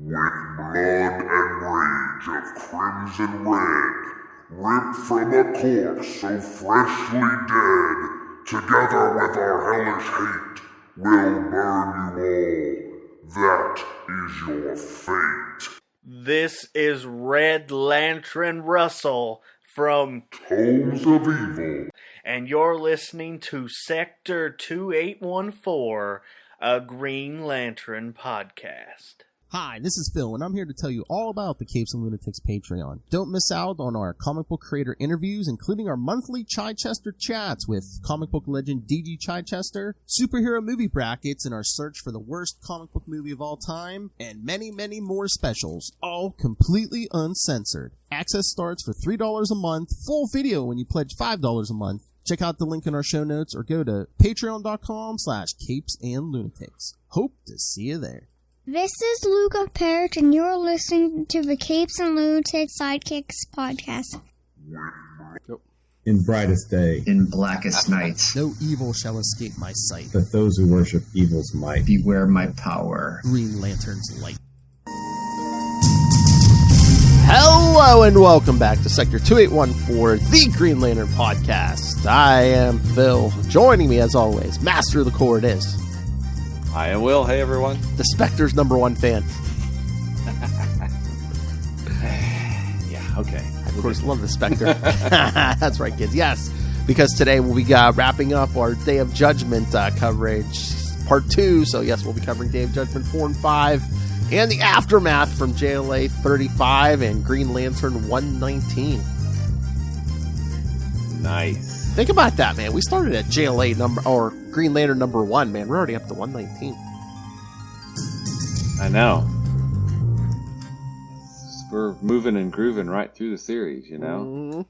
With blood and rage of crimson red, ripped from a corpse so freshly dead, together with our hellish hate, we'll burn you all. That is your fate. This is Red Lantern Russell from Tomes of Evil. And you're listening to Sector 2814, a Green Lantern podcast. Hi, this is Phil, and I'm here to tell you all about the Capes and Lunatics Patreon. Don't miss out on our comic book creator interviews, including our monthly Chichester chats with comic book legend D.G. Chichester, superhero movie brackets in our search for the worst comic book movie of all time, and many, many more specials, all completely uncensored. Access starts for $3 a month, full video when you pledge $5 a month. Check out the link in our show notes or go to patreon.com/CapesandLunatics. Hope to see you there. This is Luke of Perich, and you're listening to the Capes and Lunatics Sidekicks podcast. In brightest day, in blackest nights, no evil shall escape my sight. But those who worship evil's might, beware my power. Green Lantern's light. Hello and welcome back to Sector 2814, the Green Lantern podcast. I am Phil. Joining me as always, Master of the Cord is... I am Will. Hey, everyone. The Spectre's #1 fan. Yeah, okay. Of course, love the Spectre. That's right, kids. Yes, because today we'll be wrapping up our Day of Judgment coverage, Part 2. So, yes, we'll be covering Day of Judgment 4 and 5, and the aftermath from JLA 35 and Green Lantern 119. Nice. Think about that, man. We started at JLA or Green Lantern #1, man. We're already up to 119. I know. We're moving and grooving right through the series, you know? Mm-hmm.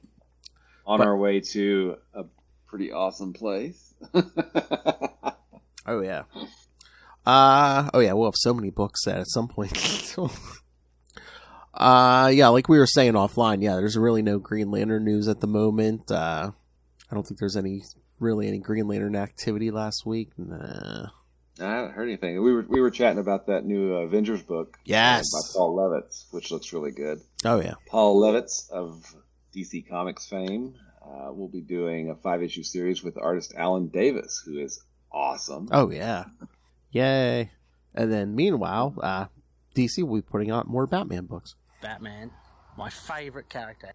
On our way to a pretty awesome place. Oh, yeah. We'll have so many books at some point. Like we were saying offline, there's really no Green Lantern news at the moment. I don't think there's any Green Lantern activity last week. Nah. I haven't heard anything. We were chatting about that new Avengers book. Yes. By Paul Levitz, which looks really good. Oh, yeah. Paul Levitz of DC Comics fame will be doing a 5-issue series with artist Alan Davis, who is awesome. Oh, yeah. Yay. And then, meanwhile, DC will be putting out more Batman books. Batman, my favorite character.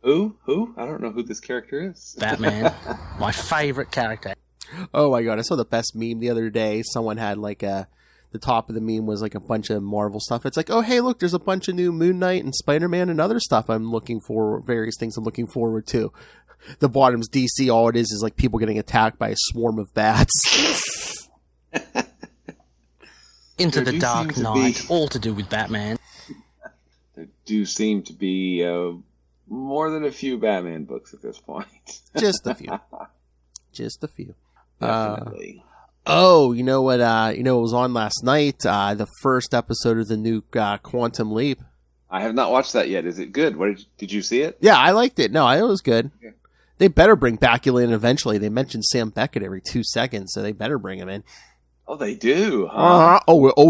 Who? I don't know who this character is. Batman, my favorite character. Oh my god, I saw the best meme the other day. Someone had the top of the meme was like a bunch of Marvel stuff. It's like, oh hey, look, there's a bunch of new Moon Knight and Spider-Man and other stuff various things I'm looking forward to. The bottom's DC, all it is like people getting attacked by a swarm of bats. Into the Dark Knight, all to do with Batman. There do seem to be more than a few Batman books at this point. Just a few. Definitely. You know what was on last night? The first episode of the new Quantum Leap. I have not watched that yet. Is it good? Did you see it? Yeah, I liked it. No, it was good. Okay. They better bring Bakula in eventually. They mention Sam Beckett every 2 seconds, so they better bring him in. Oh, they do, huh?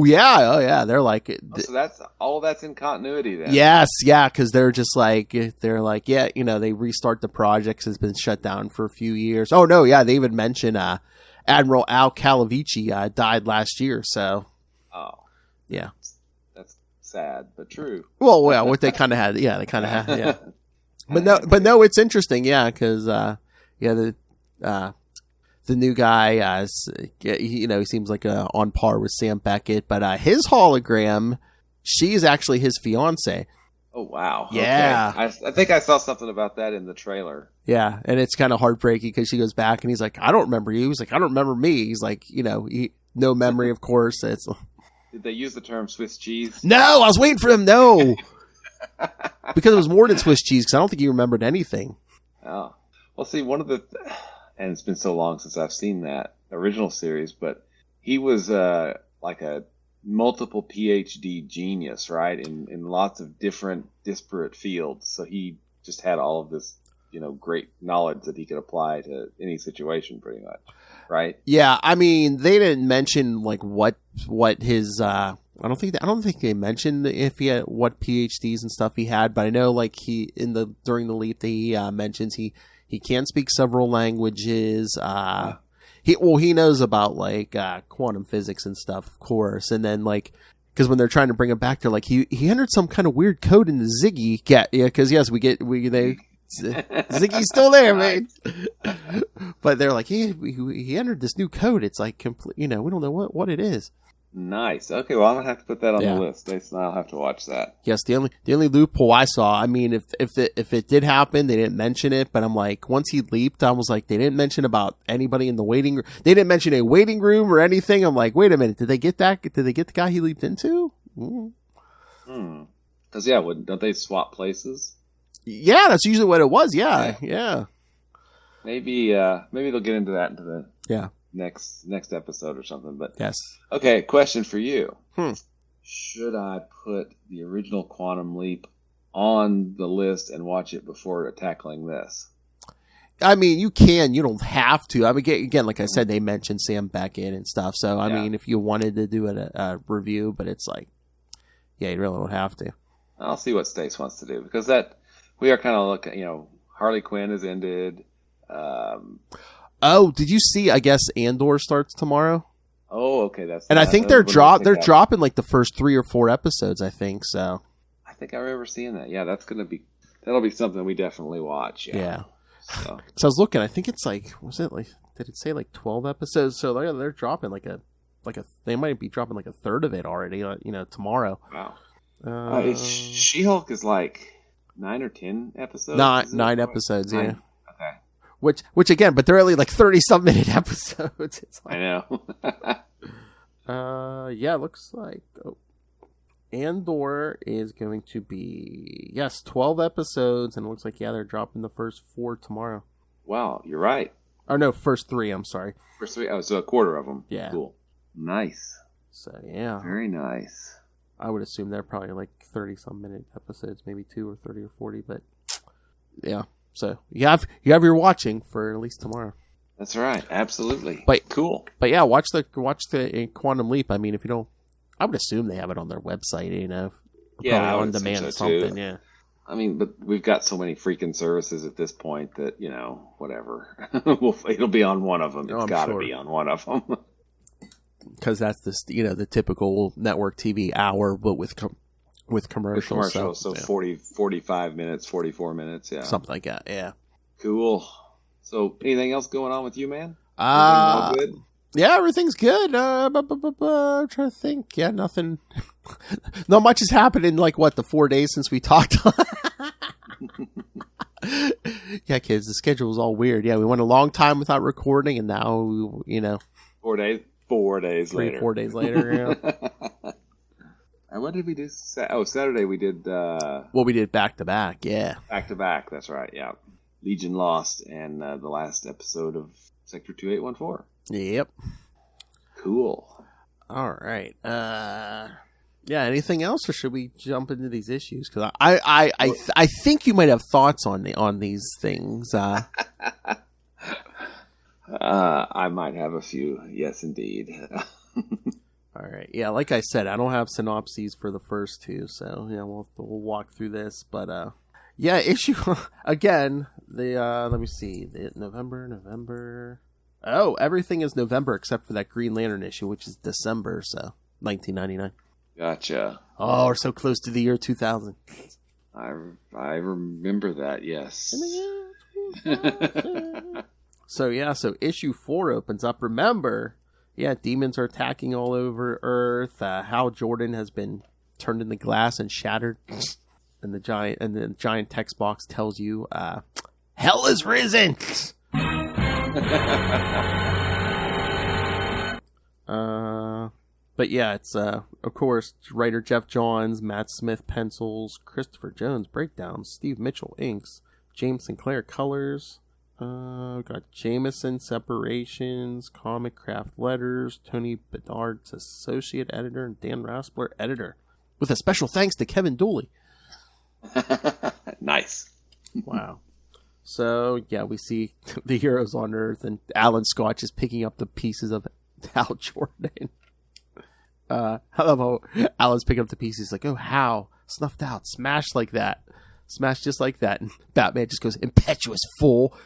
Yeah. They're like... so that's in continuity then. Yes, yeah, because they're they restart the project 'cause it's been shut down for a few years. Oh, no, yeah, they even mention Admiral Al Calavici died last year, so... Oh. Yeah. That's sad, but true. Well, what they kind of had, yeah. But no, it's interesting, yeah, because, the new guy, he seems like on par with Sam Beckett, but his hologram, she's actually his fiance. Oh, wow. Yeah. Okay. I think I saw something about that in the trailer. Yeah, and it's kind of heartbreaking because she goes back and he's like, I don't remember you. He's like, I don't remember me. He's like, no memory, of course. Did they use the term Swiss cheese? No, I was waiting for them. No. Because it was more than Swiss cheese because I don't think he remembered anything. Oh. Well, see, and it's been so long since I've seen that original series, but he was like a multiple PhD genius, right? In lots of different disparate fields. So he just had all of this, great knowledge that he could apply to any situation pretty much, right? Yeah, I mean, they didn't mention like what his I don't think they mentioned if he had what PhDs and stuff he had, but I know like during the leap that he mentions he can speak several languages. He knows about like quantum physics and stuff, of course, and then like because when they're trying to bring him back, they're like he entered some kind of weird code in the Ziggy. Because yes, Ziggy's still there, man. But they're like he entered this new code. It's like complete. We don't know what it is. Nice. Okay, well, I'm gonna have to put that on the list. I'll have to watch that. Yes, the only loophole I saw. I mean, if it did happen, they didn't mention it. But I'm like, once he leaped, I was like, they didn't mention about anybody in the waiting room. They didn't mention a waiting room or anything. I'm like, wait a minute, did they get that? Did they get the guy he leaped into? Because don't they swap places? Yeah, that's usually what it was. Yeah. Maybe they'll get into that the next episode or something. But yes. Okay, question for you. Should I put the original Quantum Leap on the list and watch it before tackling this? I mean, you can. You don't have to. I mean, again, like I said, they mentioned Sam Beckett and stuff. So, I mean, if you wanted to do a review, but it's like, you really don't have to. I'll see what Stace wants to do because we are kind of looking. Harley Quinn has ended. Oh, did you see? I guess Andor starts tomorrow. Oh, okay. I think they're dropping like the first 3 or 4 episodes. I think so. I think I remember seeing that. Yeah, that'll be something we definitely watch. Yeah. So I was looking. I think it's like did it say like 12 episodes? So they're dropping they might be dropping like a third of it already. Tomorrow. Wow. She-Hulk is like 9 or 10 episodes. Nine episodes. 9. Yeah. Okay. Which again, but they're only like 30-some minute episodes. It's like, I know. It looks like Andor is going to be 12 episodes, and it looks like they're dropping the first 4 tomorrow. Wow, you're right. Or no, first 3. I'm sorry. First 3. Oh, so a quarter of them. Yeah. Cool. Nice. So yeah. Very nice. I would assume they're probably like 30-some minute episodes, maybe 2 or 30 or 40, but yeah. So you have your watching for at least tomorrow. That's right, absolutely. But cool. But yeah, watch the Quantum Leap. I mean, if you don't, I would assume they have it on their website. Yeah, on demand something. Too. Yeah. I mean, but we've got so many freaking services at this point that whatever. It'll be on one of them. It's got to be on one of them. Because that's the typical network TV hour, but with commercials. So 45 minutes, 44 minutes, yeah. Something like that, yeah. Cool. So anything else going on with you, man? All good? Yeah, everything's good. I'm trying to think. Yeah, nothing. Not much has happened in the 4 days since we talked. Yeah, kids, the schedule was all weird. Yeah, we went a long time without recording, and now, 4 days. 4 days later. 4 days later, yeah. And what did we do? Saturday we did... we did back-to-back, yeah. Back-to-back, that's right, yeah. Legion Lost and the last episode of Sector 2814. Yep. Cool. All right. Yeah, anything else, or should we jump into these issues? Because I think you might have thoughts on these things. I might have a few. Yes, indeed. All right. Yeah, like I said, I don't have synopses for the first 2, so we'll walk through this. But issue again. Let me see. November. Oh, everything is November except for that Green Lantern issue, which is December. So 1999. Gotcha. Oh, we're so close to the year 2000. I remember that. Yes. So issue 4 opens up. Remember, demons are attacking all over Earth. Hal Jordan has been turned into glass and shattered, and the giant text box tells you, "Hell is risen." But yeah, it's of course writer Jeff Johns, Matt Smith pencils, Christopher Jones breakdowns, Steve Mitchell inks, James Sinclair colors. Got Jameson separations, Comic Craft letters, Tony Bedard's associate editor, and Dan Raspler editor. With a special thanks to Kevin Dooley. Nice. Wow. So, we see the heroes on Earth, and Alan Scott is picking up the pieces of Hal Jordan. I love how Alan's picking up the piece. He's like, oh, how? Snuffed out. Smashed like that. Smashed just like that. And Batman just goes, impetuous fool.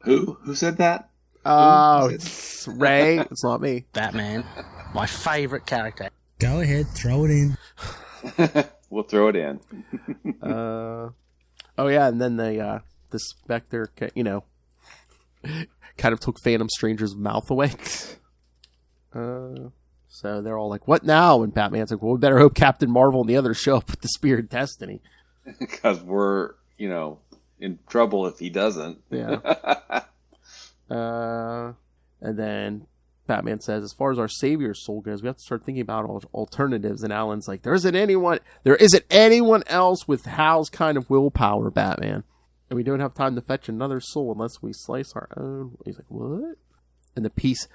Who said that? Oh, it's Ray. It's not me. Batman, my favorite character. Go ahead, throw it in. We'll throw it in. Oh yeah, and then the Spectre, kind of took Phantom Stranger's mouth away. So they're all like, "What now?" And Batman's like, "Well, we better hope Captain Marvel and the others show up with the Spear of Destiny, because we're in trouble if he doesn't." Yeah. And then Batman says, as far as our savior's soul goes, we have to start thinking about alternatives. And Alan's like, there isn't anyone else with Hal's kind of willpower, Batman. And we don't have time to fetch another soul unless we slice our own. He's like, what? And the pieces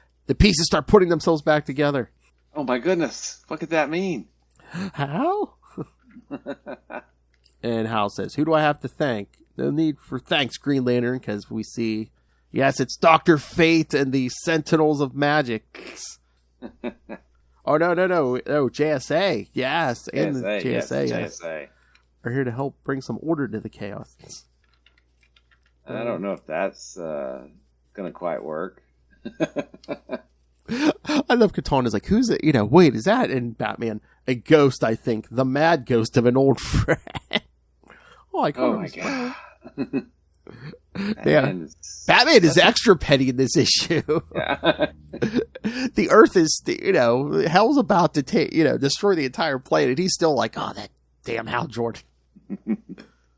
start putting themselves back together. Oh my goodness. What could that mean? Hal? And Hal says, who do I have to thank? No need for thanks, Green Lantern, because we see... Yes, it's Dr. Fate and the Sentinels of Magic. Oh, no. Oh, JSA. Yes, and the JSA. Yes, JSA. Are here to help bring some order to the chaos. And I don't know if that's going to quite work. I love Katana's like, who's it? Wait, is that? And Batman, a ghost, I think. The mad ghost of an old friend. Oh my God. Yeah, Batman is extra petty in this issue. Yeah. The Earth is, hell's about to destroy the entire planet. He's still like, oh, that damn Hal Jordan.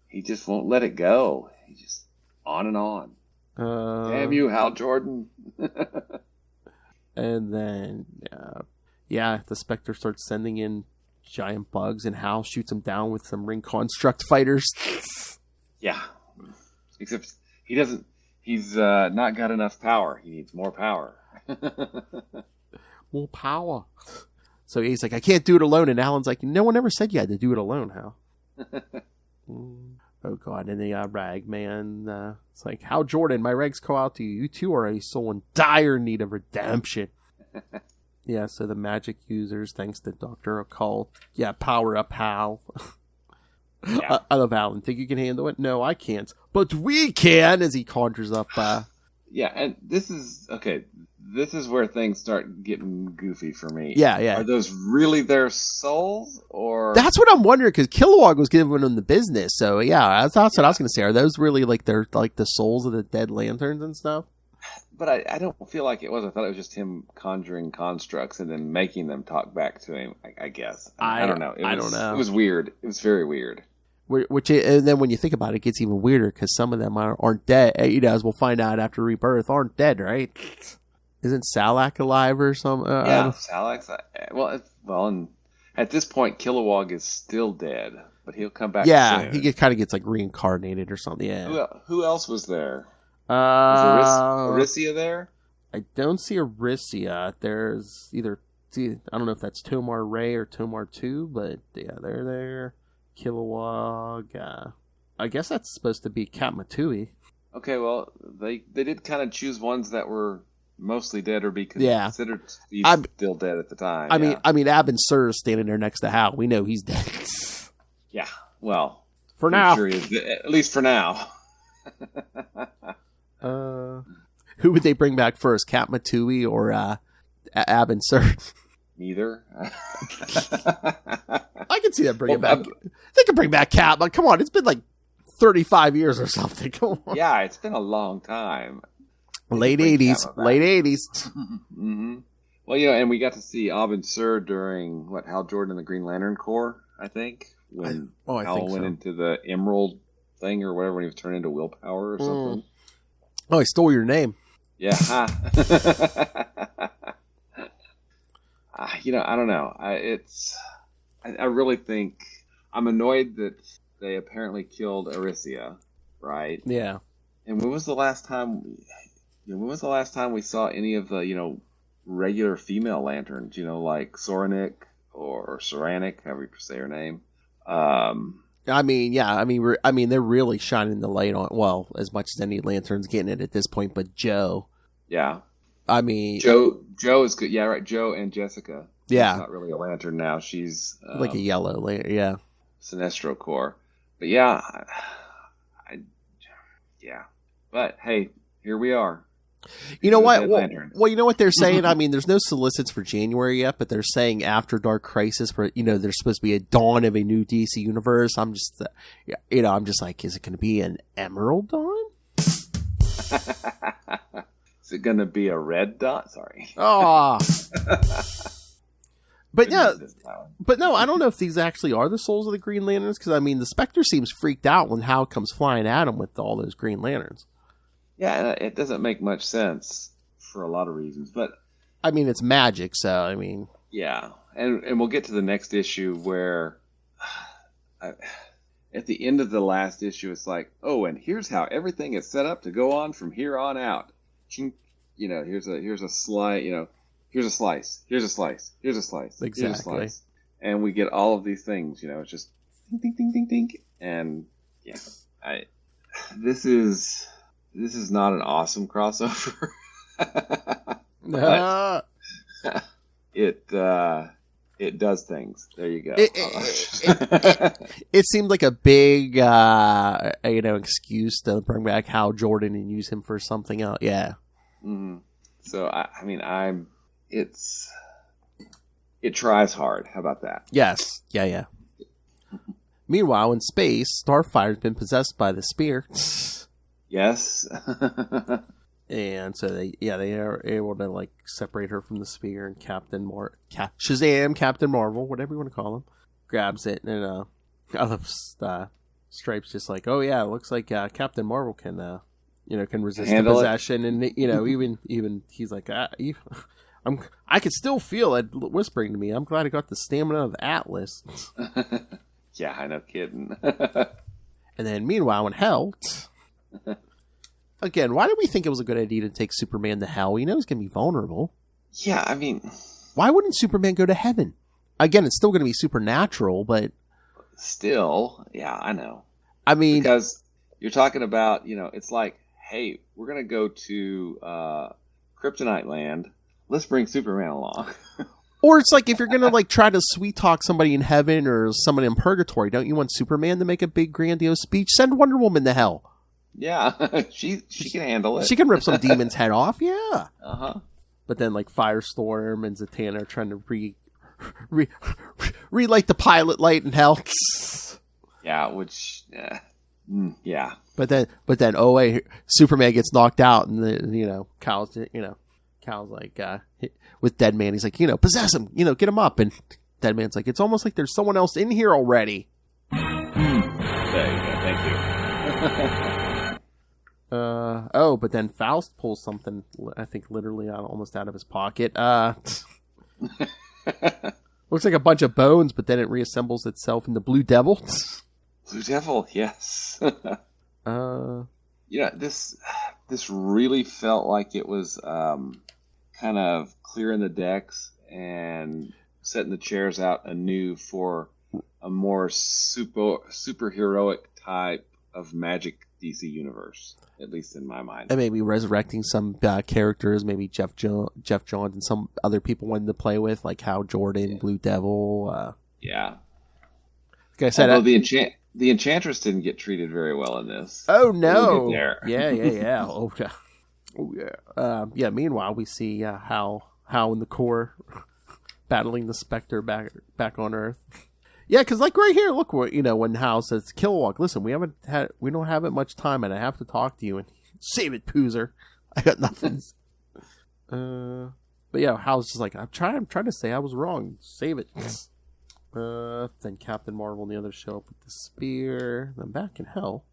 He just won't let it go. He's just on and on. Damn you, Hal Jordan. And then, the Spectre starts sending in giant bugs, and Hal shoots them down with some ring construct fighters. Yeah. Except he's not got enough power. He needs more power. More power. So he's like, I can't do it alone. And Alan's like, no one ever said you had to do it alone, Hal. Oh, God. And the Ragman, it's like, Hal Jordan, my regs call out to you. You too are a soul in dire need of redemption. Yeah, so the magic users, thanks to Dr. Occult. Yeah, power up, Hal. Yeah. I love Alan. Think you can handle it? No, I can't. But we can, as he conjures up. Yeah, and this is where things start getting goofy for me. Yeah. Are those really their souls, or that's what I'm wondering? Because Kilowog was giving them the business. So yeah, that's what I was going to say. Are those really like they're like the souls of the dead lanterns and stuff? But I don't feel like it was. I thought it was just him conjuring constructs and then making them talk back to him. I guess. I don't know. I don't know. It was weird. It was very weird. And then when you think about it, it gets even weirder because some of them aren't dead. As we'll find out after Rebirth, aren't dead, right? Isn't Salak alive or something? Yeah, Salak's. Well, and at this point, Kilowog is still dead, but he'll come back. Yeah, soon. He kind of gets like reincarnated or something. Yeah. Who else was there? Was Arisia there? I don't see Arisia. There's either. I don't know if that's Tomar Ray or Tomar 2, but yeah, they're there. Kilowog. I guess that's supposed to be Katmatui. Okay, well, they did kind of choose ones that were mostly dead or be considered to be still dead at the time. I mean, Abin Sur is standing there next to Hal. We know he's dead. Yeah, well, for now, sure he is, at least for now. Who would they bring back first, Katmatui or Abin Sur? Neither. I can see them bringing back. They can bring back Cap, but come on, it's been like 35 years or something. Come on. Yeah, it's been a long time. Late 80s. Mm-hmm. Well, and we got to see Abin Sur during Hal Jordan and the Green Lantern Corps, I think, when Hal went into the Emerald thing or whatever, when he was turned into willpower or something. Oh, he stole your name. Yeah. I don't know. I really think I'm annoyed that they apparently killed Arisia, right? Yeah. And when was the last time we saw any of the regular female lanterns? Like Soranik or Soranik, however you say her name. I mean, they're really shining the light on. Well, as much as any lantern's getting it at this point, but Joe. Yeah. I mean, Joe is good. Yeah, right. Joe and Jessica. Yeah. She's not really a lantern now. She's like a yellow layer. Yeah. Sinestro Corps. But yeah, But hey, here we are. You know what? Well, you know what they're saying? I mean, there's no solicits for January yet, but they're saying after Dark Crisis, there's supposed to be a dawn of a new DC universe. I'm just, I'm just like, is it going to be an Emerald Dawn? Is it going to be a Red Dawn? Sorry. Oh. But no, I don't know if these actually are the souls of the Green Lanterns, because I mean, the Spectre seems freaked out when Hal comes flying at him with all those Green Lanterns. Yeah, it doesn't make much sense for a lot of reasons, but I mean, it's magic, so I mean, yeah, and we'll get to the next issue where at the end of the last issue, it's like, oh, and here's how everything is set up to go on from here on out. Here's a slice. Here's a slice. Here's a slice. Here's a slice. Exactly. Here's a slice. And we get all of these things. It's just ding, ding, ding, ding, ding, and yeah, this is not an awesome crossover. It does things. There you go. It seemed like a big excuse to bring back Hal Jordan and use him for something else. Yeah. Mm-hmm. So it tries hard. How about that? Yes. Yeah. Meanwhile, in space, Starfire's been possessed by the spear. Yes. And so they are able to like separate her from the spear, and Shazam, Captain Marvel, whatever you want to call him, grabs it, and I love Stripe's just like, oh yeah, it looks like Captain Marvel can resist the possession, and even he's like, I could still feel it whispering to me. I'm glad I got the stamina of Atlas. Yeah, I know, kidding. And then meanwhile, in Hell. Again, why did we think it was a good idea to take Superman to hell? We know he's going to be vulnerable. Yeah, I mean... Why wouldn't Superman go to heaven? Again, it's still going to be supernatural, but... Still, yeah, I know. I mean... Because you're talking about, it's like, hey, we're going to go to Kryptonite Land. Let's bring Superman along. Or it's like if you're going to try to sweet talk somebody in heaven or someone in purgatory, don't you want Superman to make a big grandiose speech? Send Wonder Woman to hell. Yeah, she can handle it. She can rip some demon's head off, yeah. Uh-huh. But then, Firestorm and Zatanna are trying to relight the pilot light in hell. Yeah, which, yeah. But then, oh wait, Superman gets knocked out, and Kyle's like, with Deadman, he's like, possess him, get him up, and Deadman's like, it's almost like there's someone else in here already. There you go, thank you. But then Faust pulls something, I think literally almost out of his pocket. Looks like a bunch of bones, but then it reassembles itself into Blue Devil. Blue Devil, yes. This really felt like it was kind of clearing the decks and setting the chairs out anew for a more superheroic type of magic DC universe, at least in my mind. And maybe resurrecting some characters, maybe Jeff Johns and some other people wanted to play with, like Hal Jordan, Blue Devil. Yeah. Like I said, although the Enchantress didn't get treated very well in this. Oh no! We'll get there. Yeah. Oh yeah. Yeah. Meanwhile, we see Hal in the Corps battling the Spectre back on Earth. Yeah, because right here, look, when Hal says, Kilowog, listen, we don't have much time, and I have to talk to you, and save it, Poozer. I got nothing. But yeah, Hal's just like, I'm trying to say I was wrong. Save it. Then Captain Marvel and the others show up with the spear. I'm back in hell.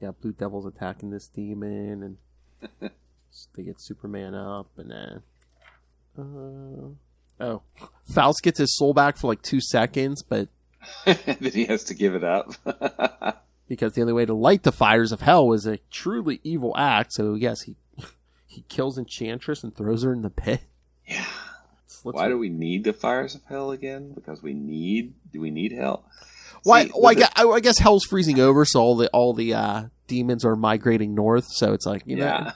Yeah, Blue Devil's attacking this demon, and they get Superman up, and then... Faust gets his soul back for 2 seconds, but... Then he has to give it up. Because the only way to light the fires of hell was a truly evil act, so yes, he kills Enchantress and throws her in the pit. Yeah. Why do we need the fires of hell again? Because do we need hell? Why? I guess hell's freezing over, so all the demons are migrating north, so it's like, Yeah.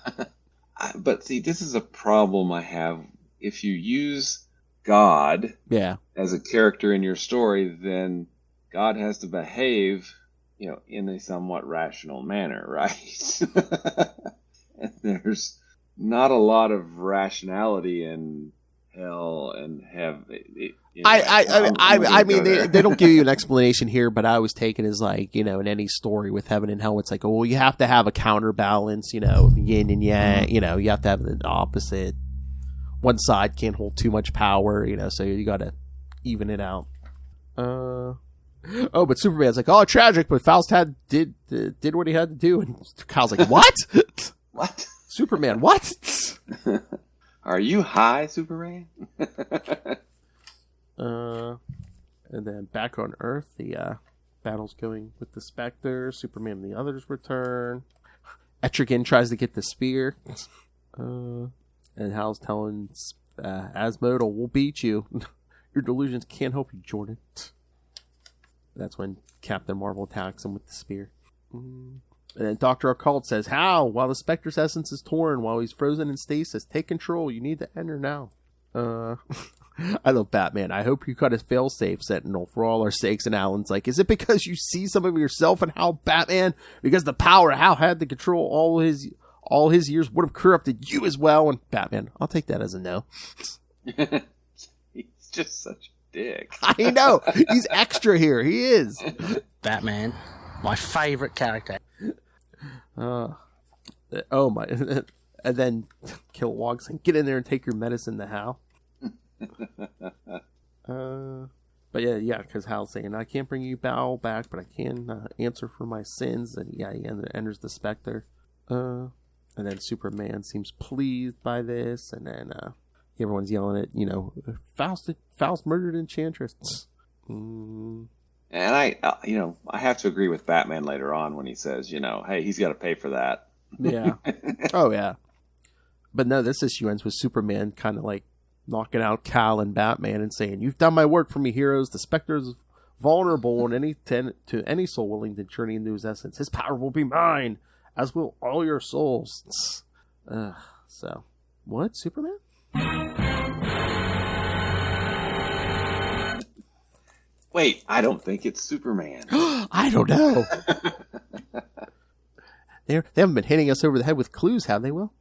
But see, this is a problem I have. If you use God as a character in your story, then God has to behave, in a somewhat rational manner, right? And there's not a lot of rationality in hell and heaven. I mean, they don't give you an explanation here, but I was taken as like, in any story with heaven and hell, it's like, you have to have a counterbalance, yin and yang, you have to have the opposite. One side can't hold too much power, so you got to even it out. But Superman's like, tragic, but Faust did what he had to do, and Kyle's like, what? What? Superman, what? Are you high, Superman? And then back on Earth, the battle's going with the Spectre. Superman and the others return. Etrigan tries to get the spear. And Hal's telling Asmodee, we'll beat you. Your delusions can't help you, Jordan. That's when Captain Marvel attacks him with the spear. And then Dr. Occult says, Hal, while the Spectre's essence is torn, while he's frozen in stasis, take control. You need to enter now. I love Batman. I hope you cut a fail-safe, Sentinel, for all our sakes. And Alan's like, is it because you see some of yourself in Hal, Batman? Because the power Hal had to control all his years would have corrupted you as well. And Batman, I'll take that as a no. He's just such a dick. I know. He's extra here. He is. Batman, my favorite character. Oh my. And then Kilowog's saying, get in there and take your medicine to Hal. But yeah, because Hal's saying, I can't bring you Bao back, but I can answer for my sins. And he enters the Spectre. And then Superman seems pleased by this, and then everyone's yelling at, Faust murdered Enchantress. And I have to agree with Batman later on when he says, hey, he's got to pay for that. Yeah. Oh, yeah. But no, this issue ends with Superman kind of like knocking out Kal and Batman and saying, you've done my work for me, heroes. The Spectre is vulnerable to any soul willing to journey into his essence. His power will be mine, as will all your souls. So, what, Superman? Wait, I don't think it's Superman. I don't know. They haven't been hitting us over the head with clues, have they, Will?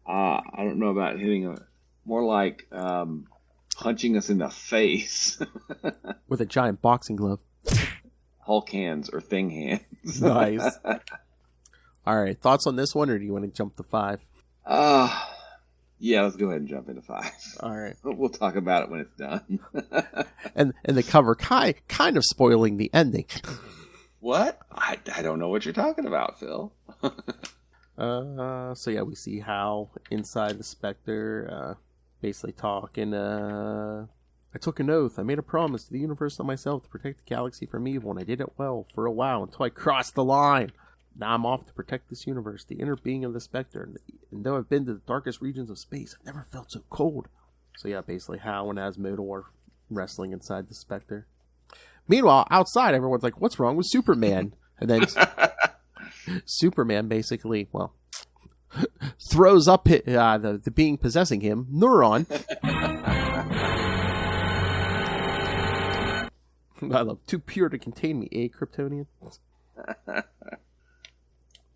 I don't know about hitting more like punching us in the face. With a giant boxing glove. Hulk hands or thing hands. Nice. All right, thoughts on this one, or do you want to jump to 5? Yeah, let's go ahead and jump into 5. All right. We'll talk about it when it's done. and the cover kind of spoiling the ending. What? I don't know what you're talking about, Phil. So yeah, we see Hal inside the Spectre, basically talking, I took an oath. I made a promise to the universe and myself to protect the galaxy from evil, and I did it well for a while until I crossed the line. Now I'm off to protect this universe, the inner being of the Spectre, and though I've been to the darkest regions of space, I've never felt so cold. So yeah, basically Hal and Asmodee are wrestling inside the Spectre. Meanwhile, outside, everyone's like, what's wrong with Superman? And then Superman basically, throws up the being possessing him, Neuron. I love, too pure to contain me, Kryptonian?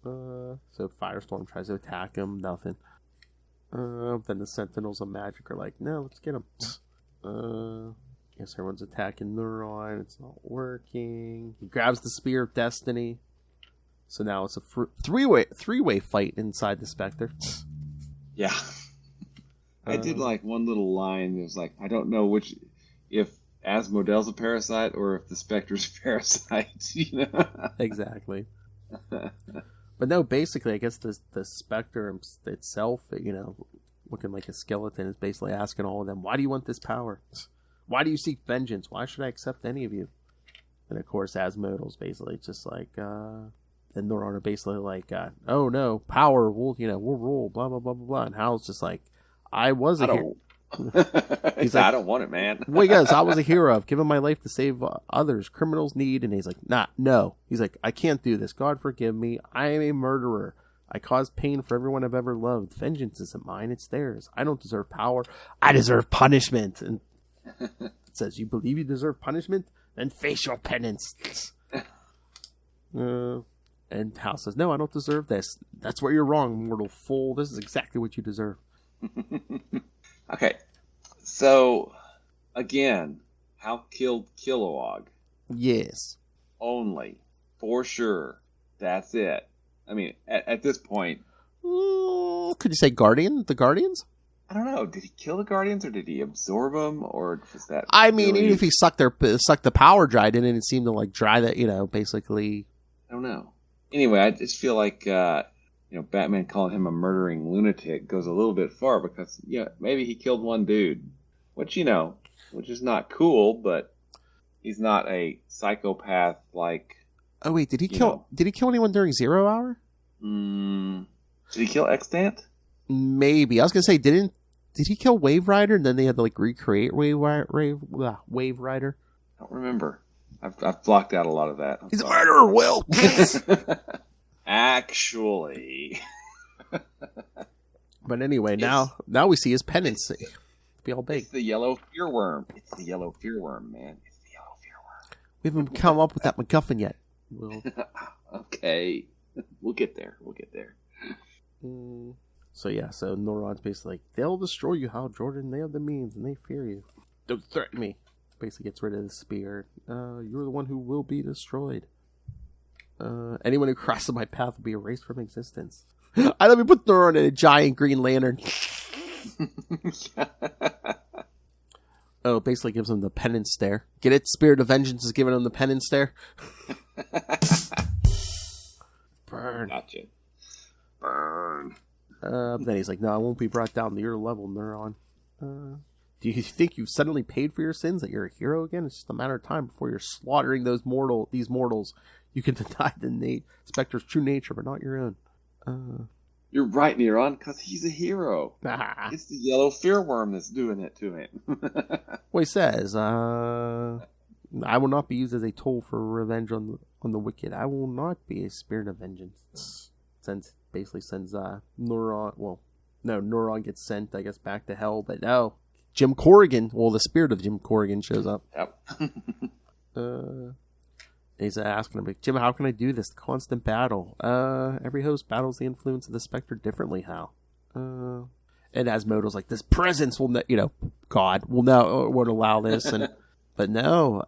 So Firestorm tries to attack him, nothing. Then the Sentinels of Magic are like, no, let's get him. Guess everyone's attacking Neuron, it's not working. He grabs the Spear of Destiny. So now it's a three-way fight inside the Spectre. Yeah. I did like one little line that was like, I don't know if Asmodee's a parasite or if the Spectre's a parasite, Exactly. But no, basically, I guess the Spectre itself, looking like a skeleton, is basically asking all of them, why do you want this power? Why do you seek vengeance? Why should I accept any of you? And of course, Asmodee's basically just like, and Neuron are basically like, oh no, power, we'll rule, blah, blah, blah, blah, blah. And Hal's just like, I was a hero. He's like, I don't want it, man. Well, he goes, I was a hero. I've given my life to save others. Criminals need. And he's like, no. He's like, I can't do this. God forgive me. I am a murderer. I caused pain for everyone I've ever loved. Vengeance isn't mine, it's theirs. I don't deserve power. I deserve punishment. And it says, you believe you deserve punishment? Then face your penance. And Hal says, no, I don't deserve this. That's where you're wrong, mortal fool. This is exactly what you deserve. Okay. So, again, Hal killed Kilowog. Yes. Only. For sure. That's it. I mean, at this point... Could you say Guardian? The Guardians? I don't know. Did he kill the Guardians, or did he absorb them, or was that... I mean, even if he sucked the power dry, didn't it seem to, like, dry that, basically... I don't know. Anyway, I just feel like, Batman calling him a murdering lunatic goes a little bit far, because, maybe he killed one dude. Which is not cool, but he's not a psychopath like... Oh, wait, did he kill anyone during Zero Hour? Did he kill Extant? Maybe. I was going to say, did he kill Wave Rider, and then they had to, like, recreate Wave Rider? I don't remember. I've blocked out a lot of that. He's a murderer, Will! Actually. But anyway, now we see his penancy. Be all big. It's the yellow fearworm. It's the yellow fearworm, man. It's the yellow fearworm. We haven't come up with that MacGuffin yet. Okay. We'll get there. So Noron's basically like, they'll destroy you, Hal Jordan. They have the means, and they fear you. Don't threaten me. Basically gets rid of the spear. You're the one who will be destroyed. Anyone who crosses my path will be erased from existence. Let me put Noron in a giant green lantern. Oh, basically gives him the penance stare. Get it? Spirit of Vengeance is giving him the penance stare. Burn. Gotcha. Burn. Then he's like, no, I won't be brought down to your level, Neuron. Do you think you've suddenly paid for your sins, that you're a hero again? It's just a matter of time before you're slaughtering these mortals. You can deny the Spectre's true nature, but not your own. You're right, Neuron, because he's a hero. It's the yellow fearworm that's doing it to him. Well, he says, I will not be used as a tool for revenge on the wicked. I will not be a spirit of vengeance. Basically sends Neuron. Well, no, Neuron gets sent, I guess, back to hell. But no, Jim Corrigan. Well, the spirit of Jim Corrigan shows up. Yep. He's asking him, Jim, how can I do this? The constant battle. Every host battles the influence of the Spectre differently, Hal. And Asimodo's like, this presence will, God won't allow this. But no,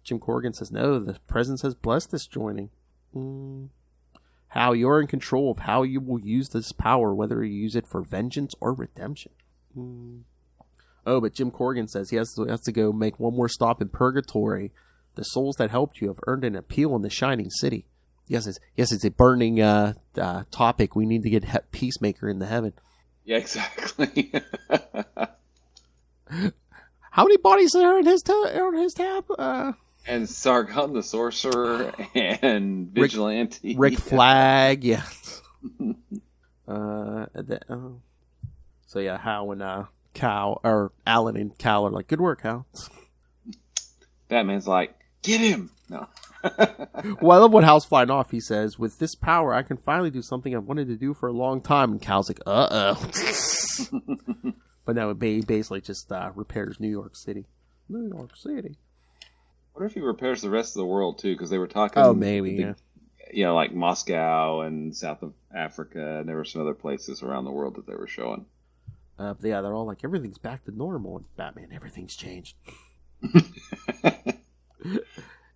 Jim Corrigan says, no, the presence has blessed this joining. Hal, you're in control of how you will use this power, whether you use it for vengeance or redemption. Oh, but Jim Corrigan says he has to go make one more stop in Purgatory. The souls that helped you have earned an appeal in the Shining City. Yes, it's a burning topic. We need to get Peacemaker into heaven. Yeah, exactly. How many bodies are on his tab? And Sargon the Sorcerer and Vigilante. Rick Flag, yeah. So yeah, Hal and Alan and Cal are like, good work, Hal. Batman's like, get him! No. Well, I love what Hal's flying off. He says, with this power, I can finally do something I've wanted to do for a long time. And Cal's like, uh-oh. But no, he basically just repairs New York City. New York City. What if he repairs the rest of the world, too? Because they were talking... Oh, maybe, yeah. Like Moscow and South of Africa, and there were some other places around the world that they were showing. They're all like, everything's back to normal. And Batman, everything's changed.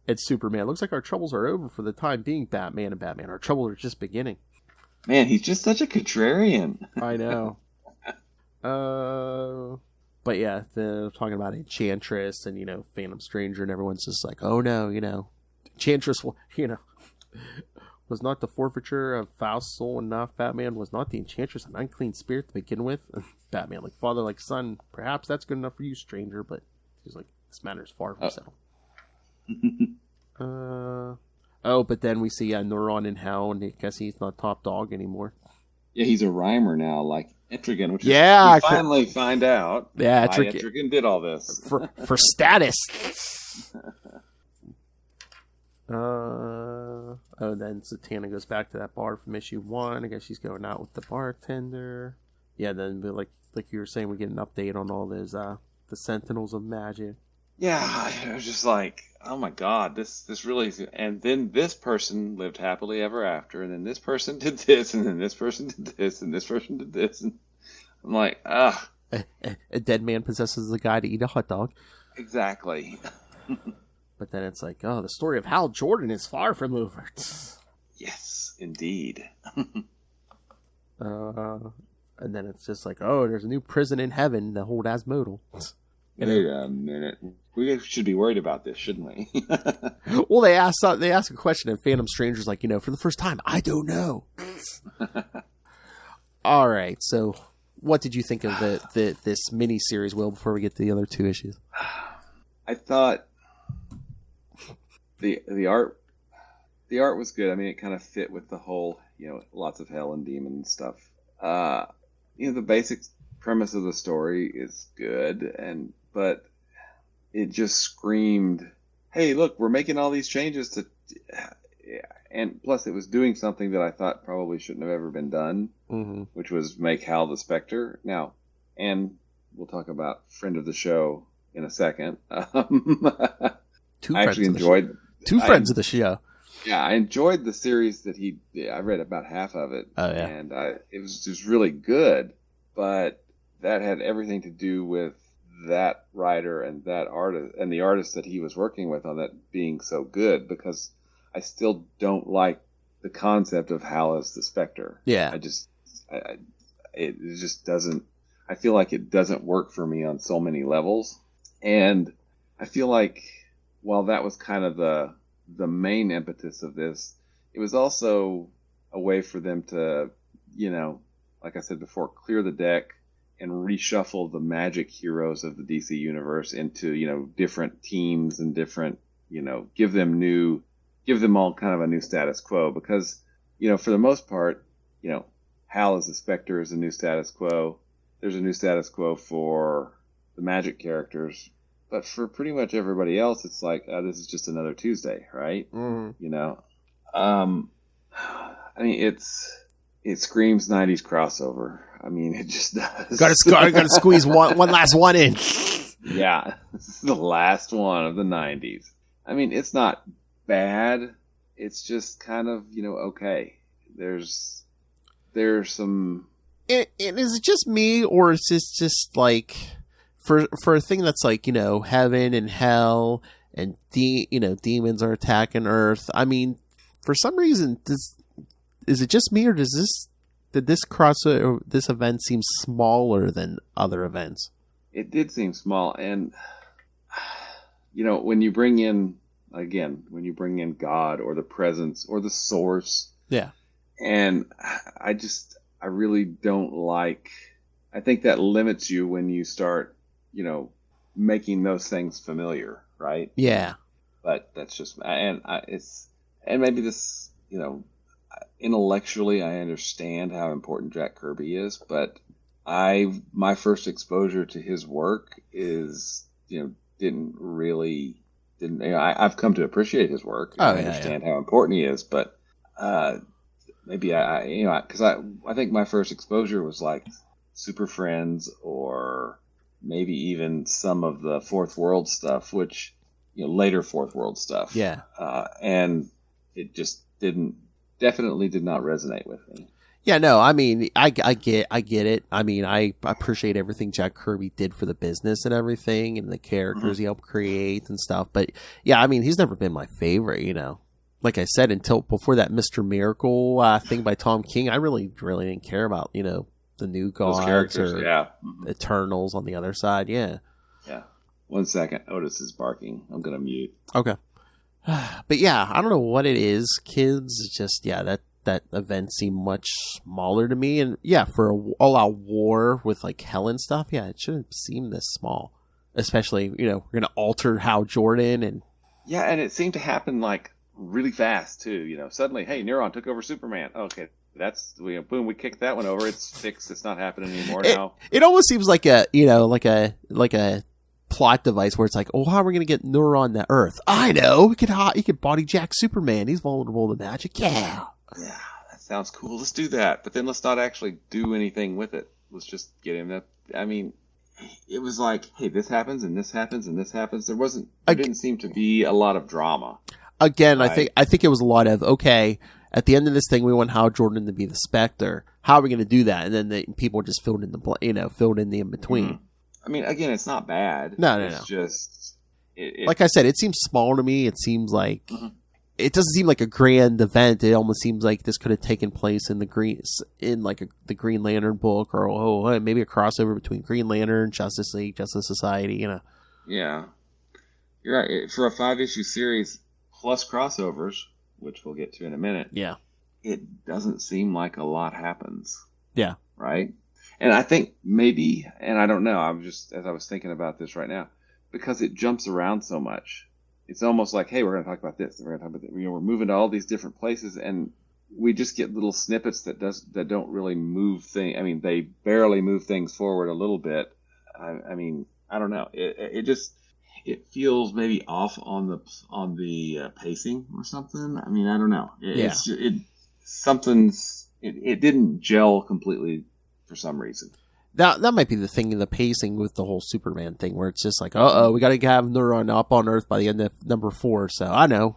It's Superman. Looks like our troubles are over for the time being, Batman and Batman. Our troubles are just beginning. Man, he's just such a contrarian. I know. But yeah, they're talking about Enchantress and, Phantom Stranger, and everyone's just like, oh no, Enchantress, was not the forfeiture of Faust's soul enough? Batman, was not the Enchantress an unclean spirit to begin with? Batman, like father, like son, perhaps that's good enough for you, stranger, but he's like, this matter is far from settled. But then we see Neuron in hell, and I guess he's not top dog anymore. Yeah, he's a rhymer now, like Etrigan, which we finally find out. Yeah, Etrigan did all this for status. Oh, then Zatanna goes back to that bar from issue 1. I guess she's going out with the bartender. Yeah, then like you were saying, we get an update on all those the Sentinels of Magic. Yeah, I was just like, oh my god, this really is... And then this person lived happily ever after, and then this person did this, and then this person did this, and this person did this, and I'm like, ah. A dead man possesses the guy to eat a hot dog. Exactly. But then it's like, oh, the story of Hal Jordan is far from over. Yes, indeed. And then it's just like, oh, there's a new prison in heaven to hold Asmodal. Wait a minute. We should be worried about this, shouldn't we? Well, they ask a question, and Phantom Stranger's like, for the first time, I don't know. All right, so what did you think of this mini-series, Will, before we get to the other 2 issues? I thought the art was good. I mean, it kind of fit with the whole, lots of hell and demon and stuff. The basic premise of the story is good, but it just screamed, hey, look, we're making all these changes to... And plus, it was doing something that I thought probably shouldn't have ever been done, which was make Hal the Spectre. Now, and we'll talk about friend of the show in a second. I actually enjoyed... Two friends of the show. Yeah, I enjoyed the series that I read about half of it. Oh, yeah. And it was just really good, but that had everything to do with that writer and that artist and the artist that he was working with on that being so good, because I still don't like the concept of Hal as the Spectre. Yeah. It just doesn't, I feel like it doesn't work for me on so many levels. And I feel like while that was kind of the main impetus of this, it was also a way for them to, like I said before, clear the deck and reshuffle the magic heroes of the DC universe into, different teams and different, give them all kind of a new status quo, because, for the most part, Hal as the Spectre is a new status quo. There's a new status quo for the magic characters, but for pretty much everybody else, it's like, this is just another Tuesday, right? Mm-hmm. I mean, it screams 90s crossover. I mean, it just does. Got to squeeze one last one in. Yeah, this is the last one of the 90s. I mean, it's not bad. It's just kind of, okay. There's some... And is it just me, or is this just like... For a thing that's like, heaven and hell and demons are attacking Earth. I mean, for some reason, is it just me, or did this event seem smaller than other events? It did seem small, and when you bring in God or the presence or the source, yeah, and I really don't like. I think that limits you when you start, making those things familiar, right? Yeah. But that's just, and maybe this, intellectually I understand how important Jack Kirby is, but my first exposure to his work is, I've come to appreciate his work. Oh, I understand how important he is, but maybe because I think my first exposure was like Super Friends, or maybe even some of the Fourth World stuff, which, later Fourth World stuff. Yeah. And it just definitely did not resonate with me. Yeah, no, I mean, I get it. I mean, I appreciate everything Jack Kirby did for the business and everything, and the characters he helped create and stuff. But yeah, I mean, he's never been my favorite, Like I said, until before that Mr. Miracle thing by Tom King, I really didn't care about, the new gods or Eternals on the other side. Yeah. Yeah. 1 second. Otis is barking. I'm going to mute. Okay. But yeah, I don't know what it is, kids. It's just, that event seemed much smaller to me. And yeah, for a all-out war with like hell and stuff, yeah, it shouldn't seem this small. Especially, we're going to alter Hal Jordan and... Yeah, and it seemed to happen like really fast too. Suddenly, hey, Neuron took over Superman. Okay. Boom, we kicked that one over. It's fixed. It's not happening anymore now. It almost seems like a plot device where it's like, oh, how are we going to get Neuron to Earth? I know. He could body jack Superman. He's vulnerable to magic. Yeah. Yeah, that sounds cool. Let's do that. But then let's not actually do anything with it. Let's just get him that. I mean, it was like, hey, this happens and this happens and this happens. There didn't seem to be a lot of drama. Again, right? I think it was a lot of, okay, at the end of this thing, we want Hal Jordan to be the Spectre. How are we going to do that? And then people just filled in the in between. Mm-hmm. I mean, again, it's not bad. No. It's just... like I said, it seems small to me. It seems like... Mm-hmm. It doesn't seem like a grand event. It almost seems like this could have taken place in the Green Lantern book, or maybe a crossover between Green Lantern, Justice League, Justice Society, you know. Yeah. You're right. For a 5-issue series plus crossovers, which we'll get to in a minute. Yeah. It doesn't seem like a lot happens. Yeah. Right? And I think maybe, and I don't know, as I was thinking about this right now, because it jumps around so much. It's almost like, hey, we're going to talk about this. We're going to talk about that. We're moving to all these different places, and we just get little snippets that don't really move things. I mean, they barely move things forward a little bit. I mean, I don't know. It feels maybe off on the pacing or something. I mean, I don't know. It didn't gel completely for some reason. That might be the thing in the pacing with the whole Superman thing, where it's just like, we got to have Neuron up on Earth by the end of number 4. So I know,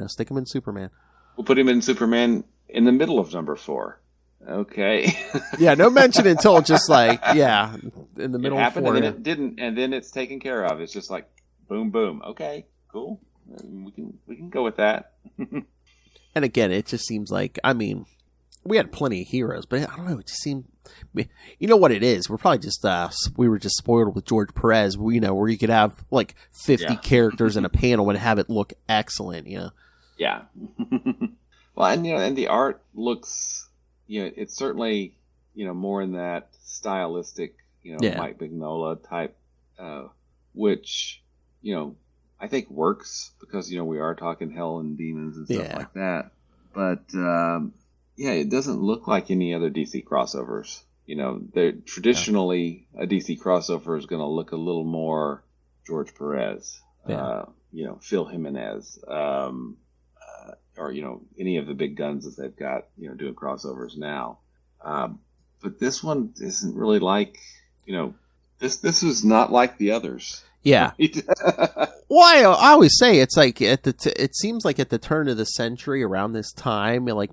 stick him in Superman. We'll put him in Superman in the middle of number 4. Okay. Yeah, no mention until just like, in the middle of 4. And then it didn't, and then it's taken care of. It's just like, boom, boom. Okay, cool. We can go with that. And again, it just seems like, I mean, we had plenty of heroes, but I don't know. It just seemed, you know what it is? We're probably just we were just spoiled with George Perez. Where you could have like 50 characters in a panel and have it look excellent. Yeah. Well, and the art looks, it's certainly more in that stylistic, Mike Mignola type, which I think works because we are talking hell and demons and stuff like that. But it doesn't look like any other DC crossovers. They're traditionally a DC crossover is going to look a little more George Perez, Phil Jimenez, or any of the big guns that they've got doing crossovers now. But this one isn't really like this is not like the others. Yeah. Well, I always say it's like it seems like at the turn of the century around this time, like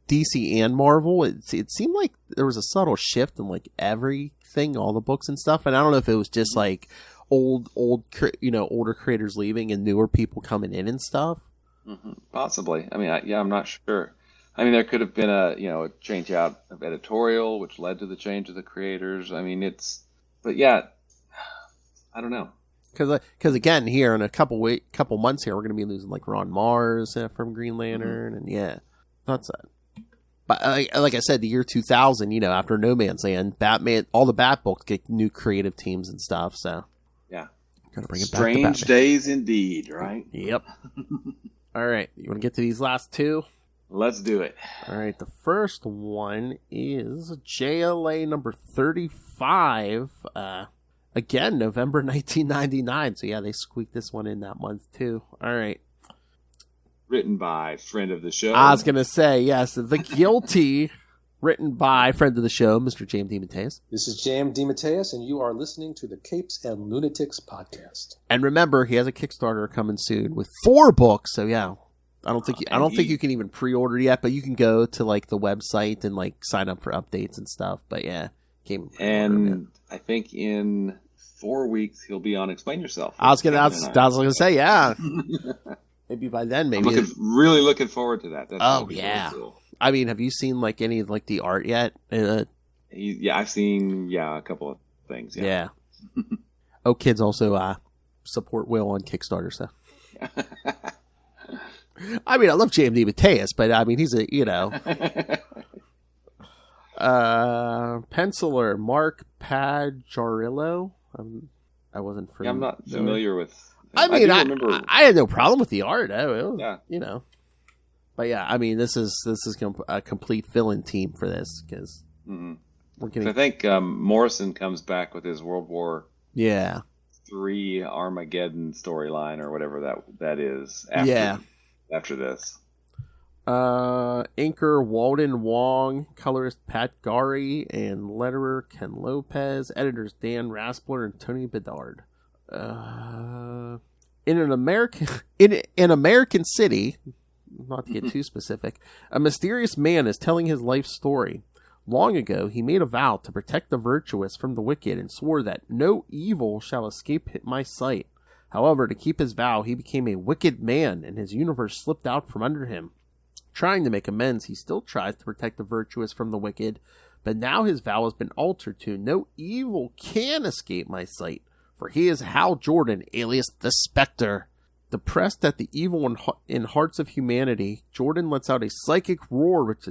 DC and Marvel, it seemed like there was a subtle shift in like everything, all the books and stuff. And I don't know if it was just like older creators leaving and newer people coming in and stuff. Mm-hmm. Possibly. I mean, I'm not sure. I mean, there could have been a change out of editorial, which led to the change of the creators. I mean, but I don't know. Because again, here in a couple months here, we're going to be losing like Ron Mars from Green Lantern, and that's it. But like I said, the year 2000, after No Man's Land, Batman, all the Bat books get new creative teams and stuff. So yeah, gotta bring it Strange back to days indeed, right? Yep. All right, you want to get to these last two? Let's do it. All right, the first one is JLA number 35. Again, November 1999. So, they squeaked this one in that month, too. All right. Written by friend of the show. I was going to say, yes, The Guilty, written by friend of the show, Mr. James DeMatteis. This is James DeMatteis, and you are listening to the Capes and Lunatics podcast. And remember, he has a Kickstarter coming soon with 4 books. So, I don't think you can even pre-order yet, but you can go to, like, the website and, like, sign up for updates and stuff. But, and I think in 4 weeks he'll be on Explain Yourself. I was gonna say, yeah. Maybe by then, maybe. I'm really looking forward to that. That's really cool. I mean, have you seen like any of like the art yet? I've seen a couple of things. Yeah. Kids also support Will on Kickstarter, so. I mean, I love James DeMatteis, but I mean, he's a penciler Mark Pajarillo. I wasn't familiar. I'm not familiar with. I mean, I had no problem with the art. But I mean, this is a complete fill-in team for this because we're getting. I think Morrison comes back with his World War. Yeah. 3 Armageddon storyline or whatever that is. After this. Inker Walden Wong, colorist Pat Gary, and letterer Ken Lopez, editors Dan Raspler and Tony Bedard. In an American city, not to get too specific, a mysterious man is telling his life story. Long ago, he made a vow to protect the virtuous from the wicked and swore that no evil shall escape my sight. However, to keep his vow, he became a wicked man, and his universe slipped out from under him. Trying to make amends, he still tries to protect the virtuous from the wicked, but now his vow has been altered to no evil can escape my sight, for he is Hal Jordan, alias the Spectre. Depressed at the evil in hearts of humanity, Jordan lets out a psychic roar which